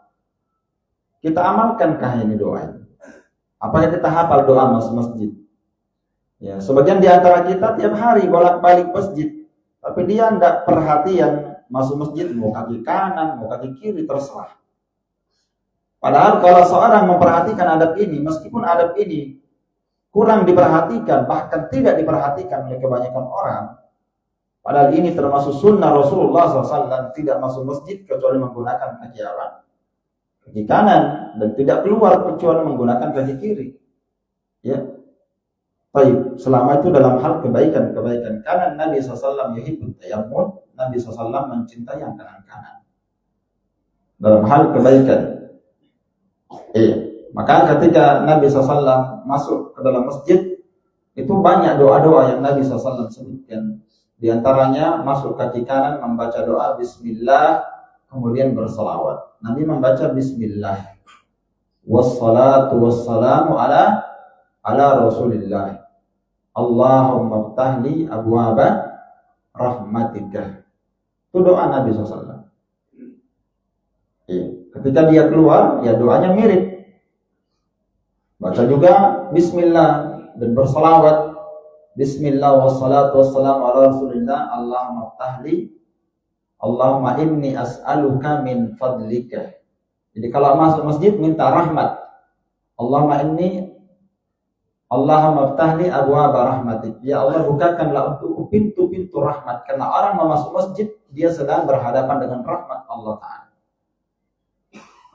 Kita amalkankah ini doa ini? Apakah kita hafal doa masuk masjid? Ya, sebagian di antara kita tiap hari bolak-balik masjid, tapi dia tidak perhatian masuk masjid, mau kaki kanan, mau kaki kiri, terserah. Padahal kalau seorang memperhatikan adab ini, meskipun adab ini kurang diperhatikan, bahkan tidak diperhatikan oleh kebanyakan orang, padahal ini termasuk sunnah Rasulullah SAW, tidak masuk masjid kecuali menggunakan kaki apa? Kaki kanan, dan tidak keluar kecuali menggunakan kaki kiri. Ya, baik. Selama itu dalam hal kebaikan. Karena Nabi SAW yuhibbut tayammum, Nabi SAW mencintai yang kanan-kanan dalam hal kebaikan. Maka ketika Nabi SAW masuk ke dalam masjid, itu banyak doa-doa yang Nabi SAW sebutkan. Di antaranya masuk kaki kanan membaca doa Bismillah, kemudian bersalawat. Nabi membaca Bismillah, wassalatu wassalamu ala Rasulillah, Allahumma ftahli abwaba rahmatika. Itu doa Nabi SAW. Ketika dia keluar, ya doanya mirip. Baca juga Bismillah dan bersalawat. Bismillah wassalatu wassalamu ala Rasulillah, Allahumma ftahli, Allahumma inni as'aluka min fadlika. Jadi kalau masuk masjid minta rahmat. Allahumma ftahli abwaaba rahmatik. Ya Allah, bukakanlah untukku pintu-pintu rahmat. Karena orang mau masuk masjid, dia sedang berhadapan dengan rahmat Allah Ta'ala.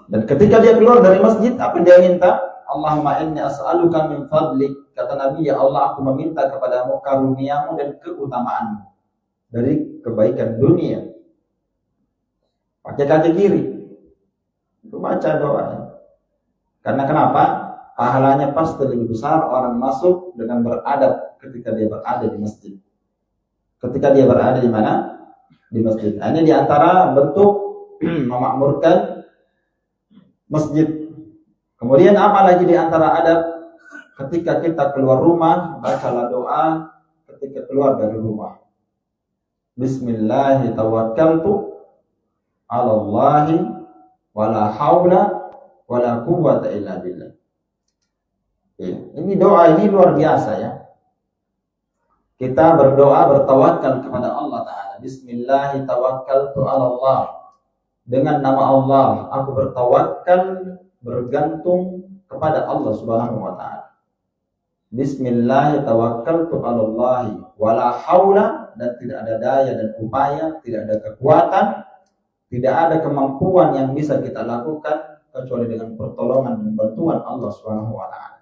Dan ketika dia keluar dari masjid, apa dia minta? Allahumma inni as'aluka min fadlik. Kata Nabi, ya Allah, aku meminta kepadamu karuniamu dan keutamaanmu dari kebaikan dunia. Pakai kaki kiri. Itu baca doa. Karena kenapa? Pahalanya pasti lebih besar orang masuk dengan beradab ketika dia berada di masjid. Ketika dia berada di mana? Di masjid. Nah, ini diantara bentuk memakmurkan masjid. Kemudian apa lagi diantara adab? Ketika kita keluar rumah, bacalah doa ketika keluar dari rumah. Bismillah tawakkaltu 'ala Allahi wala haula wala quwwata illa billah. Ini doa ini luar biasa ya. Kita berdoa bertawakal kepada Allah Ta'ala. Bismillah tawakkaltu 'ala Allah. Dengan nama Allah aku bertawakal, bergantung kepada Allah Subhanahu wa taala. Bismillah tawakkaltu 'alallahi wala haula, dan tidak ada daya dan upaya, tidak ada kekuatan, tidak ada kemampuan yang bisa kita lakukan kecuali dengan pertolongan dan bantuan Allah Subhanahu wa taala.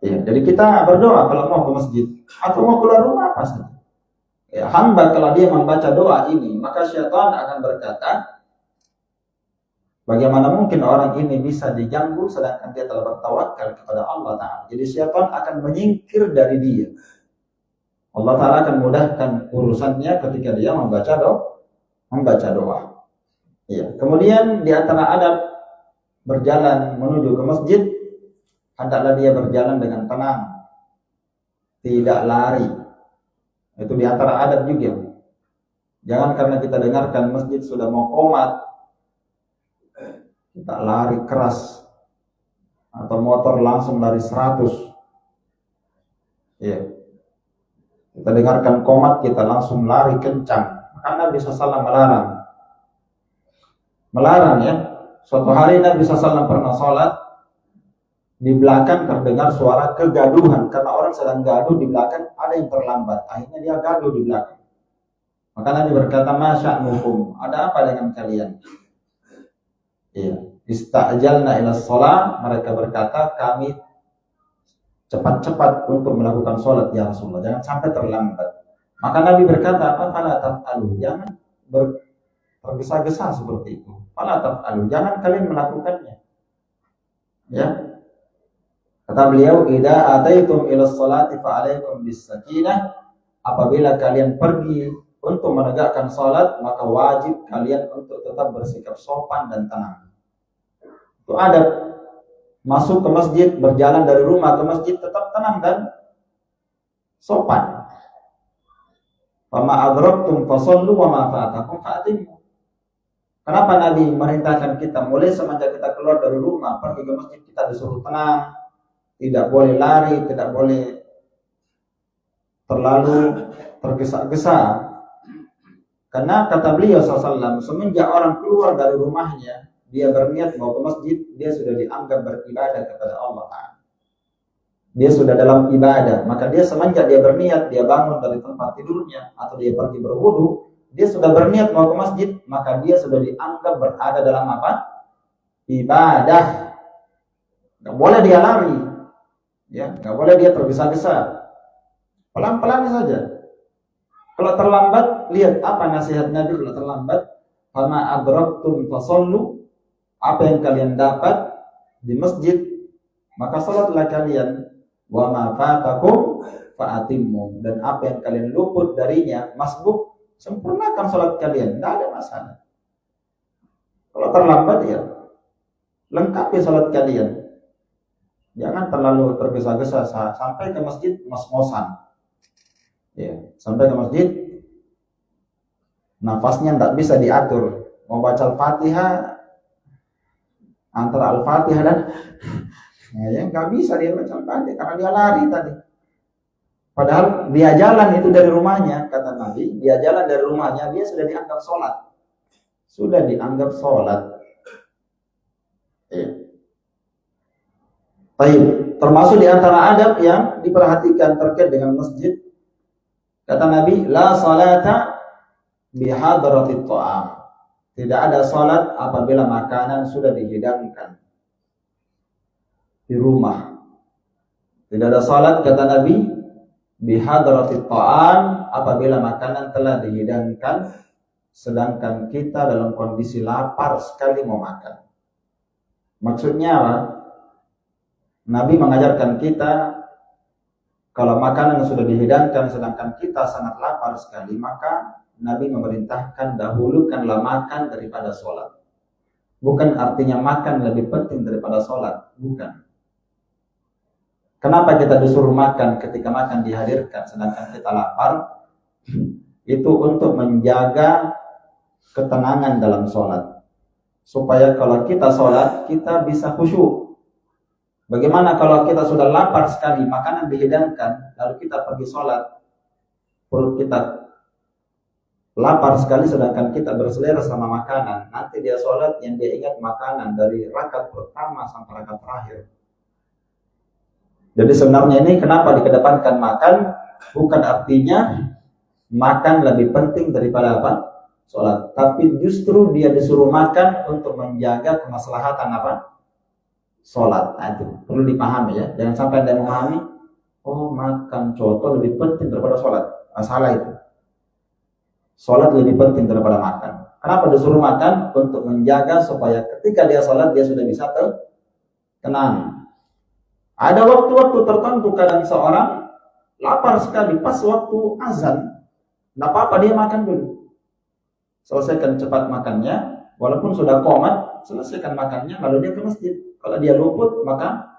Ya, jadi kita berdoa kalau mau ke masjid atau mau keluar rumah pasti. Ya, hamba kalau dia membaca doa ini, maka syaitan akan berkata, bagaimana mungkin orang ini bisa diganggu sedangkan dia telah bertawakal kepada Allah Ta'ala. Jadi syaitan akan menyingkir dari dia. Allah Ta'ala akan mudahkan urusannya ketika dia membaca doa. Ya. Kemudian di antara adab berjalan menuju ke masjid, hendaklah dia berjalan dengan tenang, tidak lari. Itu di antara adab juga. Jangan karena kita dengarkan masjid sudah mau qomat, kita lari keras, atau motor langsung lari 100. Ya. Kita dengarkan qomat, kita langsung lari kencang. Maka Nabi SAW melarang ya. Suatu hari Nabi SAW pernah sholat, di belakang terdengar suara kegaduhan karena orang sedang gaduh di belakang, ada yang terlambat, akhirnya dia gaduh di belakang. Maka Nabi berkata, masya'nukum, ada apa dengan kalian? Iya, ista'jalna ila shalah, mereka berkata kami cepat-cepat untuk melakukan sholat ya Rasulullah, jangan sampai terlambat. Maka Nabi berkata, fala taf'alu, jangan tergesa-gesa seperti itu. Fala taf'alu, jangan kalian melakukannya. Ya. Kata beliau, idza ataitum ila sholati fa alaikum bis sakinah, apabila kalian pergi untuk menegakkan salat, maka wajib kalian untuk tetap bersikap sopan dan tenang. Itu adab. Masuk ke masjid, berjalan dari rumah ke masjid tetap tenang dan sopan. Fama adraktum fasallu wa ma fatakum fa'timu. Kenapa Nabi merintahkan kita mulai semenjak kita keluar dari rumah pergi ke masjid kita disuruh tenang, tidak boleh lari, tidak boleh terlalu tergesa-gesa. Karena kata beliau SAW, semenjak orang keluar dari rumahnya, dia berniat mau ke masjid, dia sudah dianggap beribadah kepada Allah Ta'ala. Dia sudah dalam ibadah, maka dia semenjak dia berniat, dia bangun dari tempat tidurnya atau dia pergi berwudu, dia sudah berniat mau ke masjid, maka dia sudah dianggap berada dalam apa? Ibadah. Gak boleh dia lari, ya, gak boleh dia tergesa-gesa. Pelan-pelan saja. Kalau terlambat, lihat apa nasihat Nabi kalau terlambat. Fama adraktum fasallu, apa yang kalian dapat di masjid, maka salatlah kalian. Wa ma fatakum fa'atimmu, dan apa yang kalian luput darinya, masbuk, sempurnakan salat kalian, tidak ada masalah. Kalau terlambat ya lengkapi salat kalian. Jangan terlalu tergesa-gesa sampai ke masjid ngos-ngosan. Ya, sampai ke masjid nafasnya tidak bisa diatur. Mau baca Al-Fatihah, antara Al-Fatihah dan ya nggak bisa dia baca Al-Fatihah karena dia lari tadi. Padahal dia jalan itu dari rumahnya, kata Nabi, dia jalan dari rumahnya, dia sudah dianggap sholat. Sudah dianggap sholat. Ya. Baik, termasuk di antara adab yang diperhatikan terkait dengan masjid, kata Nabi, la salata bihadratit ta'am. Tidak ada salat apabila makanan sudah dihidangkan di rumah. Tidak ada salat, kata Nabi, bihadratit ta'am, apabila makanan telah dihidangkan sedangkan kita dalam kondisi lapar sekali mau makan. Maksudnya apa? Nabi mengajarkan kita kalau makanan yang sudah dihidangkan sedangkan kita sangat lapar sekali, maka Nabi memerintahkan dahulukanlah makan daripada sholat. Bukan artinya makan lebih penting daripada sholat, bukan. Kenapa kita disuruh makan ketika makan dihadirkan sedangkan kita lapar? Itu untuk menjaga ketenangan dalam sholat. Supaya kalau kita sholat, kita bisa khusyuk. Bagaimana kalau kita sudah lapar sekali, makanan dihidangkan, lalu kita pergi sholat, perut kita lapar sekali sedangkan kita berselera sama makanan, nanti dia sholat yang dia ingat makanan dari rakaat pertama sampai rakaat terakhir. Jadi sebenarnya ini kenapa dikedepankan makan, bukan artinya makan lebih penting daripada apa? Sholat. Tapi justru dia disuruh makan untuk menjaga kemaslahatan apa? Sholat. Nah, itu perlu dipahami ya. Jangan sampai Anda memahami, oh makan coto lebih penting daripada sholat. Salah itu. Sholat lebih penting daripada makan. Kenapa disuruh makan? Untuk menjaga supaya ketika dia sholat dia sudah bisa tenang. Ada waktu-waktu tertentu kadang seorang lapar sekali pas waktu azan. Nggak apa-apa dia makan dulu. Selesaikan cepat makannya, walaupun sudah qomat, selesaikan makannya lalu dia ke masjid. Kalau dia luput maka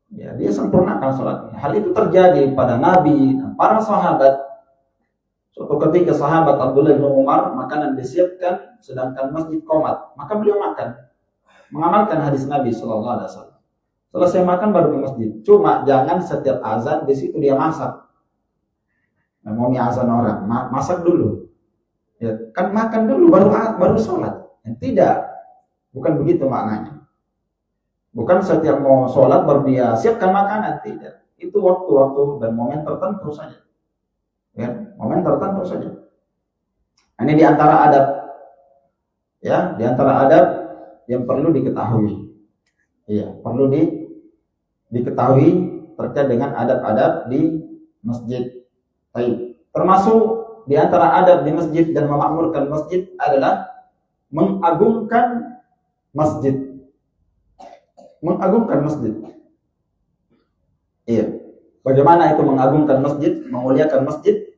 ya dia sempurnakan sholatnya. Hal itu terjadi pada Nabi dan para sahabat. Suatu ketika sahabat Abdullah bin Umar makanan disiapkan sedangkan masjid qomat, maka beliau makan. Mengamalkan hadis Nabi sallallahu alaihi wasallam. Selesai makan baru ke masjid. Cuma jangan setiap azan di situ dia masak. Nah, mau azan orang, masak dulu. Ya, kan makan dulu baru sholat. Tidak, bukan begitu maknanya. Bukan setiap mau sholat baru dia siapkan makanan, tidak. Itu waktu-waktu dan momen tertentu saja. Ya, momen tertentu saja. Ini diantara adab, ya, diantara adab yang perlu diketahui. Iya, perlu diketahui terkait dengan adab-adab di masjid. Baik. Termasuk di antara adab di masjid dan memakmurkan masjid adalah mengagungkan masjid. Mengagungkan masjid. Iya. Bagaimana itu mengagungkan masjid, memuliakan masjid?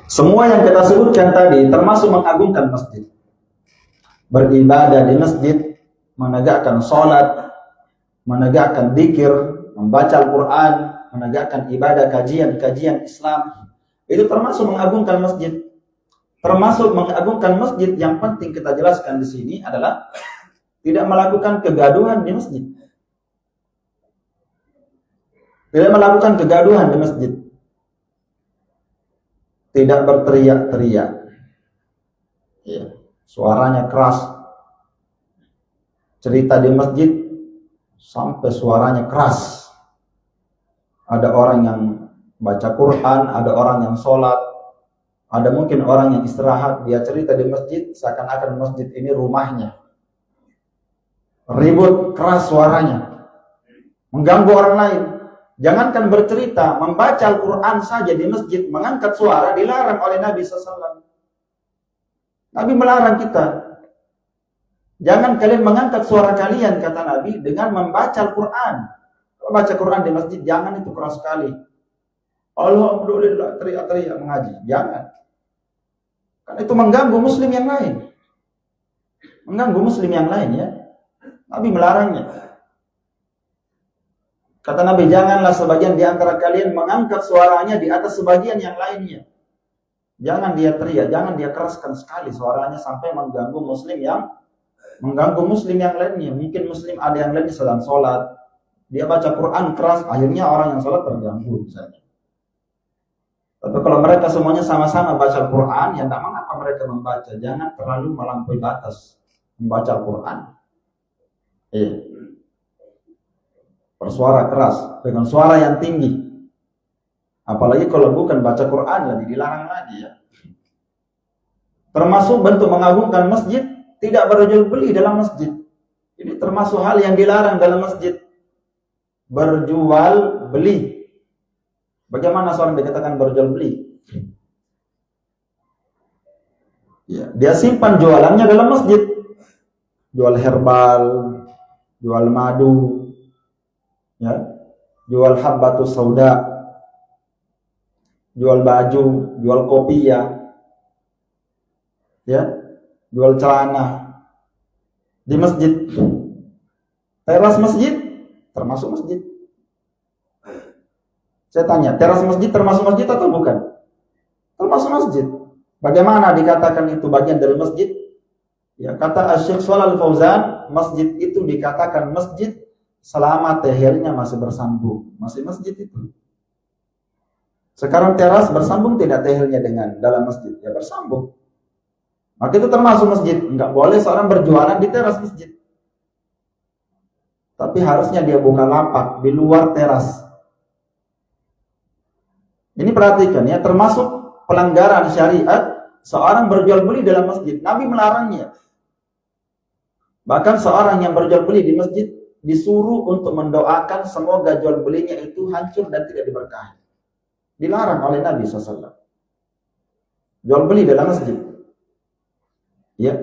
Semua yang kita sebutkan tadi termasuk mengagungkan masjid. Beribadah di masjid, menegakkan sholat, menegakkan dzikir, membaca Al-Quran, menegakkan ibadah, kajian Islam. Itu termasuk mengagungkan masjid. Termasuk mengagungkan masjid yang penting kita jelaskan di sini adalah tidak melakukan kegaduhan di masjid. Tidak melakukan kegaduhan di masjid. Tidak berteriak-teriak. Ya, suaranya keras. Cerita di masjid sampai suaranya keras. Ada orang yang baca Quran, ada orang yang sholat, ada mungkin orang yang istirahat. Dia cerita di masjid seakan-akan masjid ini rumahnya. Ribut keras suaranya, mengganggu orang lain. Jangankan bercerita, membaca Al-Quran saja di masjid, mengangkat suara dilarang oleh Nabi SAW. Nabi melarang kita. Jangan kalian mengangkat suara kalian, kata Nabi, dengan membaca Al-Quran. Kalau baca Quran di masjid, jangan itu keras sekali. Alhamdulillah, teriak-teriak mengaji. Jangan. Karena itu mengganggu muslim yang lain. Mengganggu muslim yang lain ya. Nabi melarangnya. Kata Nabi, janganlah sebagian di antara kalian mengangkat suaranya di atas sebagian yang lainnya. Jangan dia teriak, jangan dia keraskan sekali suaranya sampai mengganggu muslim yang lainnya. Mungkin muslim ada yang lain sedang sholat, dia baca Quran keras, akhirnya orang yang sholat terganggu misalnya. Tapi kalau mereka semuanya sama-sama baca Quran, ya tidak mengapa mereka membaca. Jangan terlalu melampaui batas membaca Quran. Bersuara keras dengan suara yang tinggi. Apalagi kalau bukan baca Quran, lebih dilarang lagi ya. Termasuk bentuk mengagungkan masjid, tidak berjual beli dalam masjid. Ini termasuk hal yang dilarang dalam masjid. Berjual beli. Bagaimana seorang dikatakan berjual beli? Ya, dia simpan jualannya dalam masjid. Jual herbal, jual madu, ya, jual habbatus sauda, jual baju, jual kopi ya, jual celana di masjid. Teras masjid termasuk masjid. Saya tanya, teras masjid termasuk masjid atau bukan? Termasuk masjid. Bagaimana dikatakan itu bagian dari masjid? Ya, kata Syekh Shalal Fauzan, masjid itu dikatakan masjid selama tehelnya masih bersambung, masih masjid itu. Sekarang teras bersambung tidak tehelnya dengan dalam masjid, ya bersambung. Maka itu termasuk masjid. Enggak boleh seorang berjualan di teras masjid. Tapi harusnya dia buka lapak di luar teras. Ini perhatikan ya, termasuk pelanggaran syariat seorang berjual beli dalam masjid. Nabi melarangnya. Bahkan seorang yang berjual beli di masjid disuruh untuk mendoakan semoga jual belinya itu hancur dan tidak diberkahi. Dilarang oleh Nabi SAW. Jual beli dalam masjid. Ya.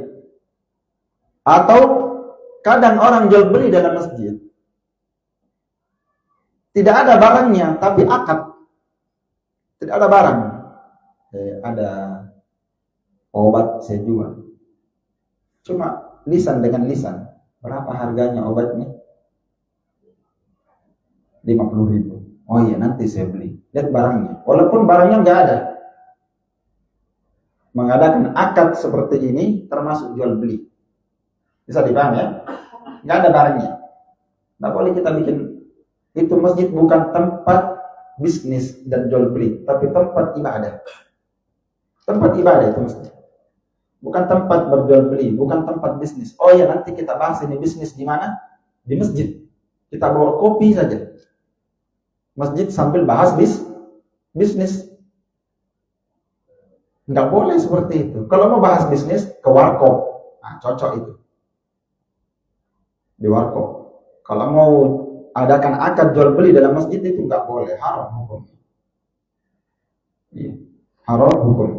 Atau kadang orang jual beli dalam masjid tidak ada barangnya, tapi akad. Tidak ada barang. Ada obat saya jual. Cuma lisan dengan lisan. Berapa harganya obatnya? 50.000. Oh iya, nanti saya beli. Lihat barangnya. Walaupun barangnya nggak ada. Mengadakan akad seperti ini termasuk jual beli. Bisa dipahami ya? Nggak ada barangnya. Nggak boleh kita bikin. Itu masjid bukan tempat bisnis dan jual beli, tapi tempat ibadah. Tempat ibadah itu masjid. Bukan tempat berjual beli, bukan tempat bisnis. Oh ya, nanti kita bahas ini bisnis di mana? Di masjid. Kita bawa kopi saja. Masjid sambil bahas bisnis. Nggak boleh seperti itu. Kalau mau bahas bisnis, ke warkop. Nah, cocok itu. Di warkop. Kalau mau adakan akad jual beli dalam masjid itu nggak boleh, haram hukum. Iya, haram hukum.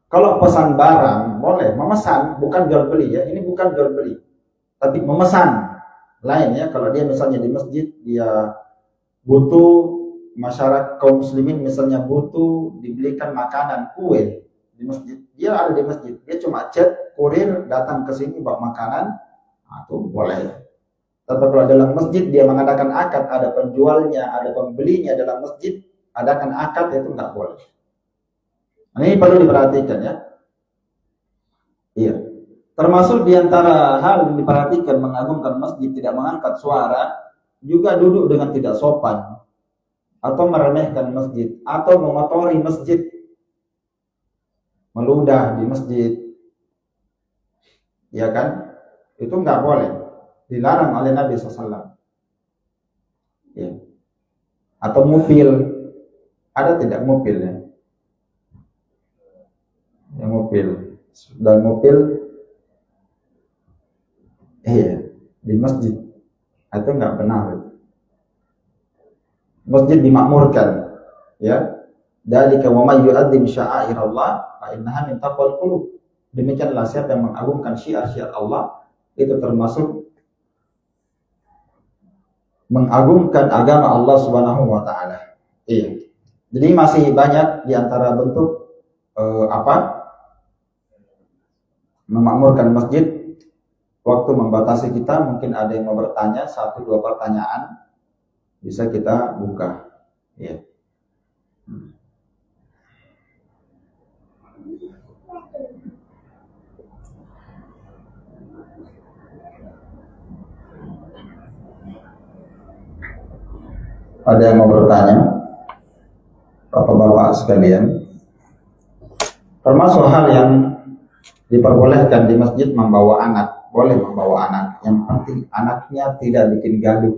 Kalau pesan barang boleh, memesan, bukan jual beli ya. Ini bukan jual beli, tapi memesan. Lain ya, kalau dia misalnya di masjid dia butuh, masyarakat kaum muslimin misalnya butuh dibelikan makanan, kue di masjid. Dia ada di masjid, dia cuma chat kurir datang ke sini bawa makanan, nah, itu boleh. Tapi kalau dalam masjid dia mengadakan akad, ada penjualnya, ada pembelinya dalam masjid, adakan akad, itu nggak boleh. Ini perlu diperhatikan ya. Iya. Termasuk diantara hal yang diperhatikan mengagungkan masjid, tidak mengangkat suara, juga duduk dengan tidak sopan, atau meremehkan masjid, atau mengotori masjid, meludah di masjid, ya kan? Itu nggak boleh. Dilarang oleh Nabi SAW. Ya. Atau mupil. Ada tidak mupil ya? Ya mupil. Dan mupil di masjid. Itu enggak benar. Masjid dimakmurkan. Ya. Dzalika wa may yu'azzim sya'airallah fa innaha min taqwal qulub. Demikianlah siapa yang mengagungkan syiar-syiar Allah, itu termasuk mengagungkan agama Allah Subhanahu wa taala. Iya. Jadi masih banyak di antara bentuk memakmurkan masjid. Waktu membatasi kita, mungkin ada yang mau bertanya 1-2 pertanyaan, bisa kita buka. Iya. Ada yang mau bertanya? Bapak-bapak sekalian, termasuk hal yang diperbolehkan di masjid membawa anak. Boleh membawa anak, yang penting anaknya tidak bikin gaduh.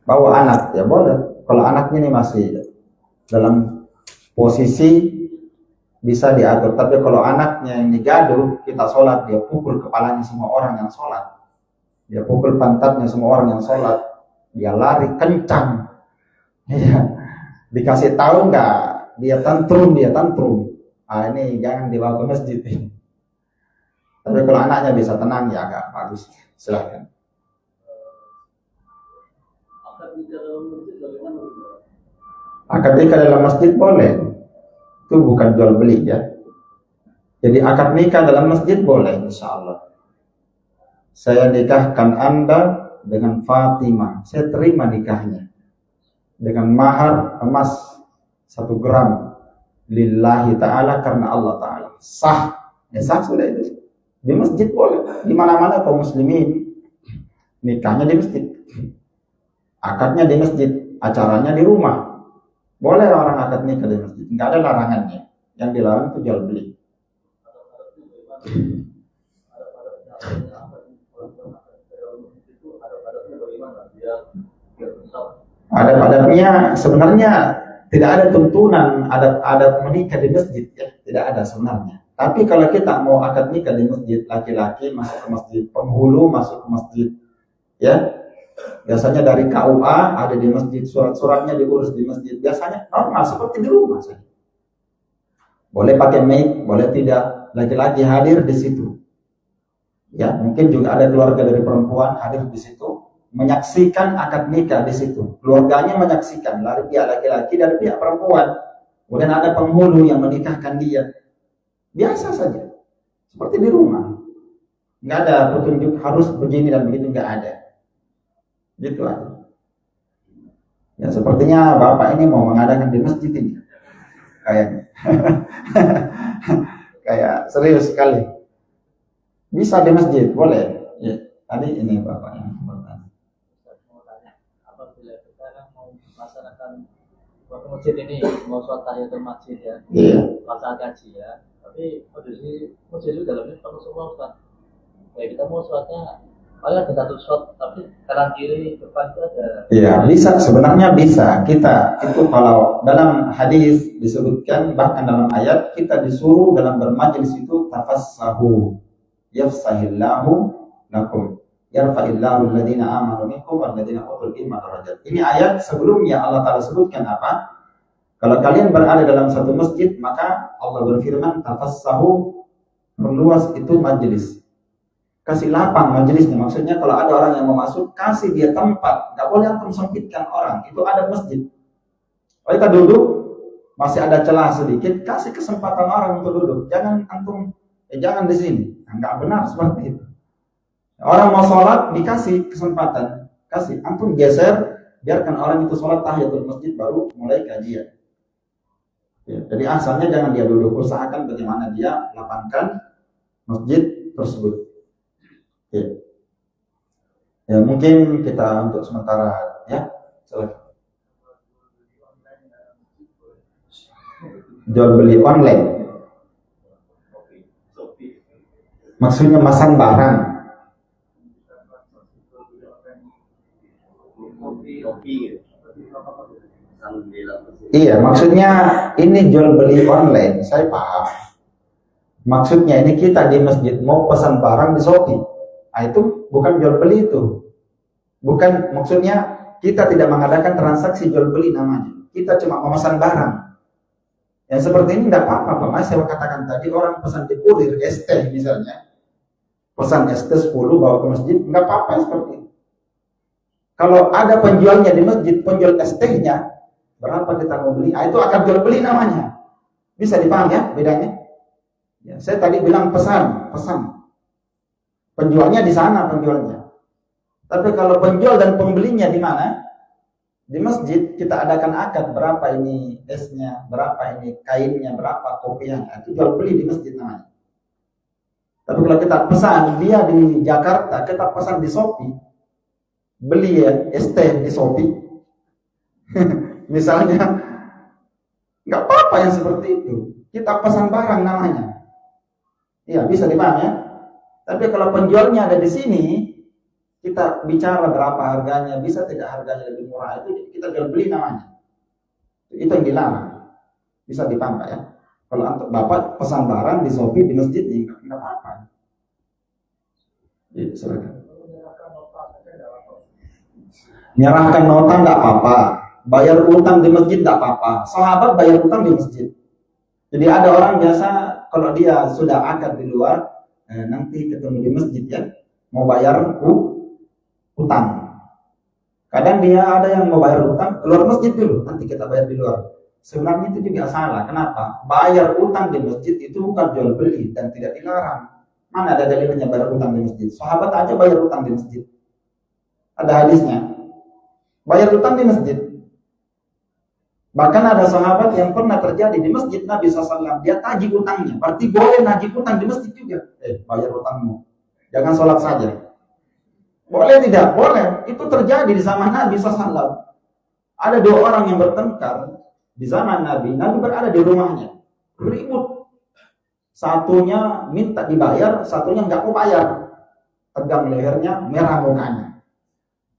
Bawa anak, ya boleh. Kalau anaknya ini masih dalam posisi bisa diatur. Tapi kalau anaknya yang digaduh, kita sholat, dia pukul kepalanya semua orang yang sholat, dia pukul pantatnya semua orang yang sholat, dia lari kencang, ya. Dikasih tahu nggak, dia tantrum. Ah, ini jangan dibawa ke masjid. Tapi kalau anaknya bisa tenang, ya agak bagus. Silahkan. Akad nikah dalam masjid boleh. Itu bukan jual beli ya. Jadi akad nikah dalam masjid boleh, insya Allah. Saya nikahkan Anda dengan Fatimah, saya terima nikahnya dengan mahar emas 1 gram lillahi ta'ala, karena Allah ta'ala. Sah, ya sah sudah itu. Di masjid boleh, di mana-mana kaum muslimin nikahnya di masjid, akadnya di masjid, acaranya di rumah. Boleh orang akad nikah di masjid, nggak ada larangannya. Yang dilarang itu jual beli. Adat-adatnya sebenarnya tidak ada tuntunan adat-adat menikah di masjid, ya, tidak ada sebenarnya. Tapi kalau kita mau akad nikah di masjid, laki-laki masuk ke masjid, penghulu masuk ke masjid, ya, biasanya dari KUA ada di masjid, surat-suratnya diurus di masjid, biasanya normal seperti di rumah saja. Boleh pakai mic, boleh tidak, laki-laki hadir di situ. Ya, mungkin juga ada keluarga dari perempuan hadir di situ, menyaksikan akad nikah di situ. Keluarganya menyaksikan dari pihak laki-laki dari pihak perempuan. Kemudian ada penghulu yang menikahkan dia. Biasa saja, seperti di rumah. Nggak ada petunjuk harus begini dan begitu, nggak ada. Gitu aja. Ya, sepertinya Bapak ini mau mengadakan di masjid ini. Kayaknya. Kayak serius sekali. Bisa di masjid, boleh. Ya, tadi ini Bapak yang bertanya. Apabila kita mau melaksanakan waktu masjid ini, mau sholat tahiyatul masjid ya, melaksanakan kaji ya, tapi kondisi masjid itu dalamnya penuh semua Ustaz. Ya kita mau sholatnya, paling ada satu shot, tapi kanan kiri depan itu ada. Iya, bisa, sebenarnya bisa. Kita itu kalau dalam hadis disebutkan, bahkan dalam ayat kita disuruh dalam bermajlis itu tafassahu yafsahillahu lakum yarfa'illahu alladhina amanu minkum walladhina utul ilma darajat. Ini ayat sebelumnya Allah Ta'ala sebutkan apa? Kalau kalian berada dalam satu masjid, maka Allah berfirman tafassahu, perluas itu majlis. Kasih lapang majelisnya, maksudnya kalau ada orang yang mau masuk, kasih dia tempat, nggak boleh antum sempitkan orang. Itu ada masjid. Kalau kita duduk, masih ada celah sedikit, kasih kesempatan orang untuk duduk. Jangan antum, jangan di sini. Nggak benar seperti itu. Orang mau sholat, dikasih kesempatan, kasih antum geser, biarkan orang itu sholat tahiyatul masjid baru mulai kajian. Ya, jadi asalnya jangan dia duduk, usahakan bagaimana dia lapangkan masjid tersebut. Ya, mungkin kita untuk sementara ya silakan. Jual beli online, maksudnya memesan barang. Iya, maksudnya ini jual beli online, saya paham. Maksudnya ini kita di masjid mau pesan barang di Shopee. Nah, itu bukan jual beli itu. Bukan, maksudnya kita tidak mengadakan transaksi jual beli namanya. Kita cuma memesan barang. Yang seperti ini tidak apa-apa, Pak. Mas, saya katakan tadi orang pesan di kurir ST misalnya. Pesan ST 10 bawa ke masjid, enggak apa-apa seperti itu. Kalau ada penjualnya di masjid, penjual ST-nya, berapa kita mau beli? Itu akan jual beli namanya. Bisa dipaham ya bedanya? Ya, saya tadi bilang pesan. Penjualnya di sana penjualnya. Tapi kalau penjual dan pembelinya di mana? Di masjid kita adakan akad, berapa ini esnya, berapa ini kainnya, berapa kopiahnya. Itu jual beli di masjid namanya. Tapi kalau kita pesan, dia di Jakarta, kita pesan di Shopee, beli ya ST di Shopee, misalnya, nggak apa-apa yang seperti itu. Kita pesan barang namanya. Iya, bisa dipaham ya. Tapi kalau penjualnya ada di sini, kita bicara berapa harganya, bisa tidak harganya lebih murah, itu kita jual beli namanya. Itu yang dilarang. Bisa dipaham Pak ya. Kalau untuk Bapak pesan barang di Shopee di masjid, enggak apa-apa. Ya, silakan. Nyerahkan nota enggak apa-apa. Bayar utang di masjid enggak apa-apa. Sahabat bayar utang di masjid. Jadi ada orang biasa kalau dia sudah akad di luar, nanti ketemu di masjid ya, mau bayar utang. Kadang dia ada yang mau bayar utang keluar masjid dulu, nanti kita bayar di luar. Sebenarnya itu juga salah. Kenapa? Bayar utang di masjid itu bukan jual beli dan tidak dilarang. Mana ada dalilnya bayar utang di masjid? Sahabat aja bayar utang di masjid. Ada hadisnya. Bayar utang di masjid. Bahkan ada sahabat yang pernah terjadi di masjid Nabi SAW, dia tagih utangnya. Berarti boleh nagih utang di masjid juga. Bayar utangmu. Jangan sholat saja. Boleh tidak? Boleh. Itu terjadi di zaman Nabi SAW. Ada 2 orang yang bertengkar di zaman Nabi. Nabi berada di rumahnya. Ribut. Satunya minta dibayar, satunya nggak mau bayar. Tegang lehernya, merah mukanya.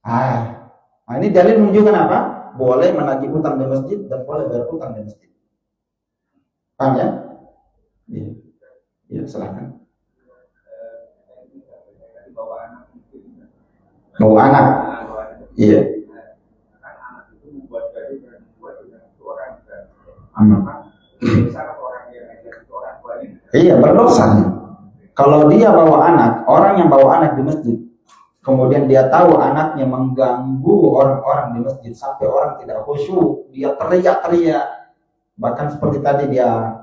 Nah, ini dalil menunjukkan apa? Boleh menagih hutang di masjid dan boleh bayar hutang di masjid. Paham ya? Iya. Iya, silakan. Bawa anak. Iya. Iya, berdosa. Kalau dia bawa anak, orang yang bawa anak di masjid, kemudian dia tahu anaknya mengganggu orang-orang di masjid sampai orang tidak khusyuk, dia teriak-teriak, bahkan seperti tadi dia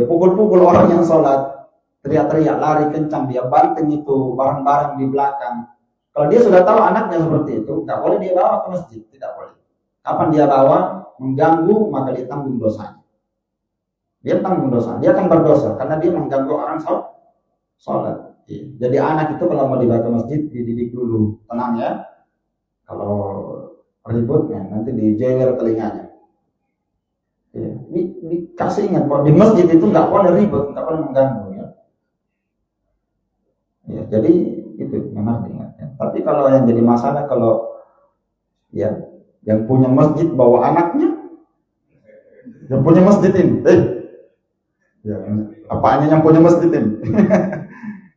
pukul-pukul orang yang sholat, teriak-teriak, lari kencang, dia banting itu barang-barang di belakang. Kalau dia sudah tahu anaknya seperti itu, nggak boleh dia bawa ke masjid, tidak boleh. Kapan dia bawa mengganggu, maka dia tanggung dosanya. Dia tanggung dosa, dia akan berdosa karena dia mengganggu orang sholat. Jadi anak itu kalau mau dibawa ke masjid dididik dulu, tenang ya. Kalau ribut ya, nanti dijewer telinganya. Ya, dikasih ingat bahwa di masjid itu nggak boleh ribut, nggak boleh mengganggu ya. Ya, jadi itu memang diingat. Ya. Tapi kalau yang jadi masalah kalau ya yang punya masjid bawa anaknya, yang punya masjid ini, ya, apanya yang punya masjid ini?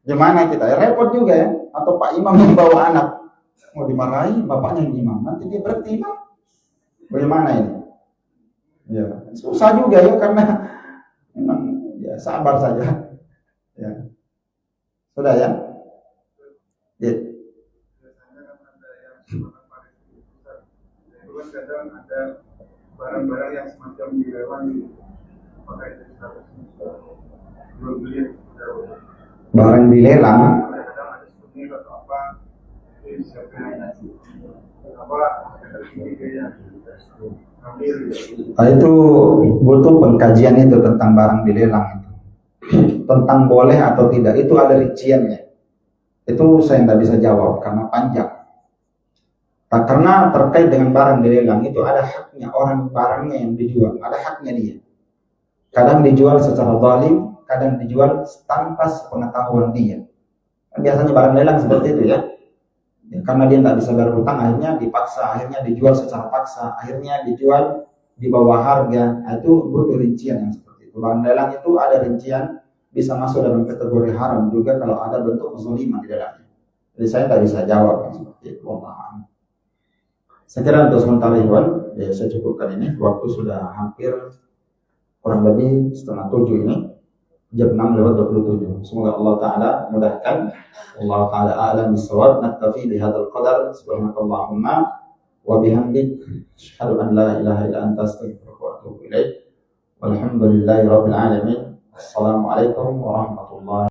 Gimana kita? Ya, repot juga ya. Atau Pak Imam yang bawa anak mau dimarahi, bapaknya yang imam, nanti dia berarti imam. Bagaimana ini? Ya, susah juga ya karena memang ya sabar saja. Ya. Sudah ya? Ya. Kadang ada barang-barang yang semacam dilelang, maka itu belum beli. Barang dilelang. Kadang ada souvenir atau apa, siapa ambil. Itu butuh pengkajian itu tentang barang dilelang itu. Tentang boleh atau tidak itu ada rinciannya. Itu saya tidak bisa jawab karena panjang. Karena terkait dengan barang dilelang itu ada haknya orang barangnya yang dijual, ada haknya dia. Kadang dijual secara zalim, kadang dijual tanpa pengetahuan dia. Biasanya barang lelang seperti itu ya. Karena dia tidak bisa bayar hutang, akhirnya dipaksa, akhirnya dijual secara paksa, akhirnya dijual di bawah harga. Nah, itu butuh rincian yang seperti itu. Barang lelang itu ada rincian, bisa masuk dalam kategori haram juga kalau ada bentuk kezaliman di dalamnya. Jadi saya tidak bisa jawab yang seperti itu. Saya kira untuk sementara Iwan, ya saya cukupkan ini. Waktu sudah hampir kurang lebih 6:30 ini. Jam 6:27. Semoga Allah Ta'ala mudahkan. Allah Ta'ala a'lam bis-shawab. Naktafi bihadzal qadar. Subhanakallahumma wa bihamdik asyhadu an la ilaha illa anta astaghfiruka wa atubu ilaik. Walhamdulillahi rabbil alamin. Assalamualaikum warahmatullahi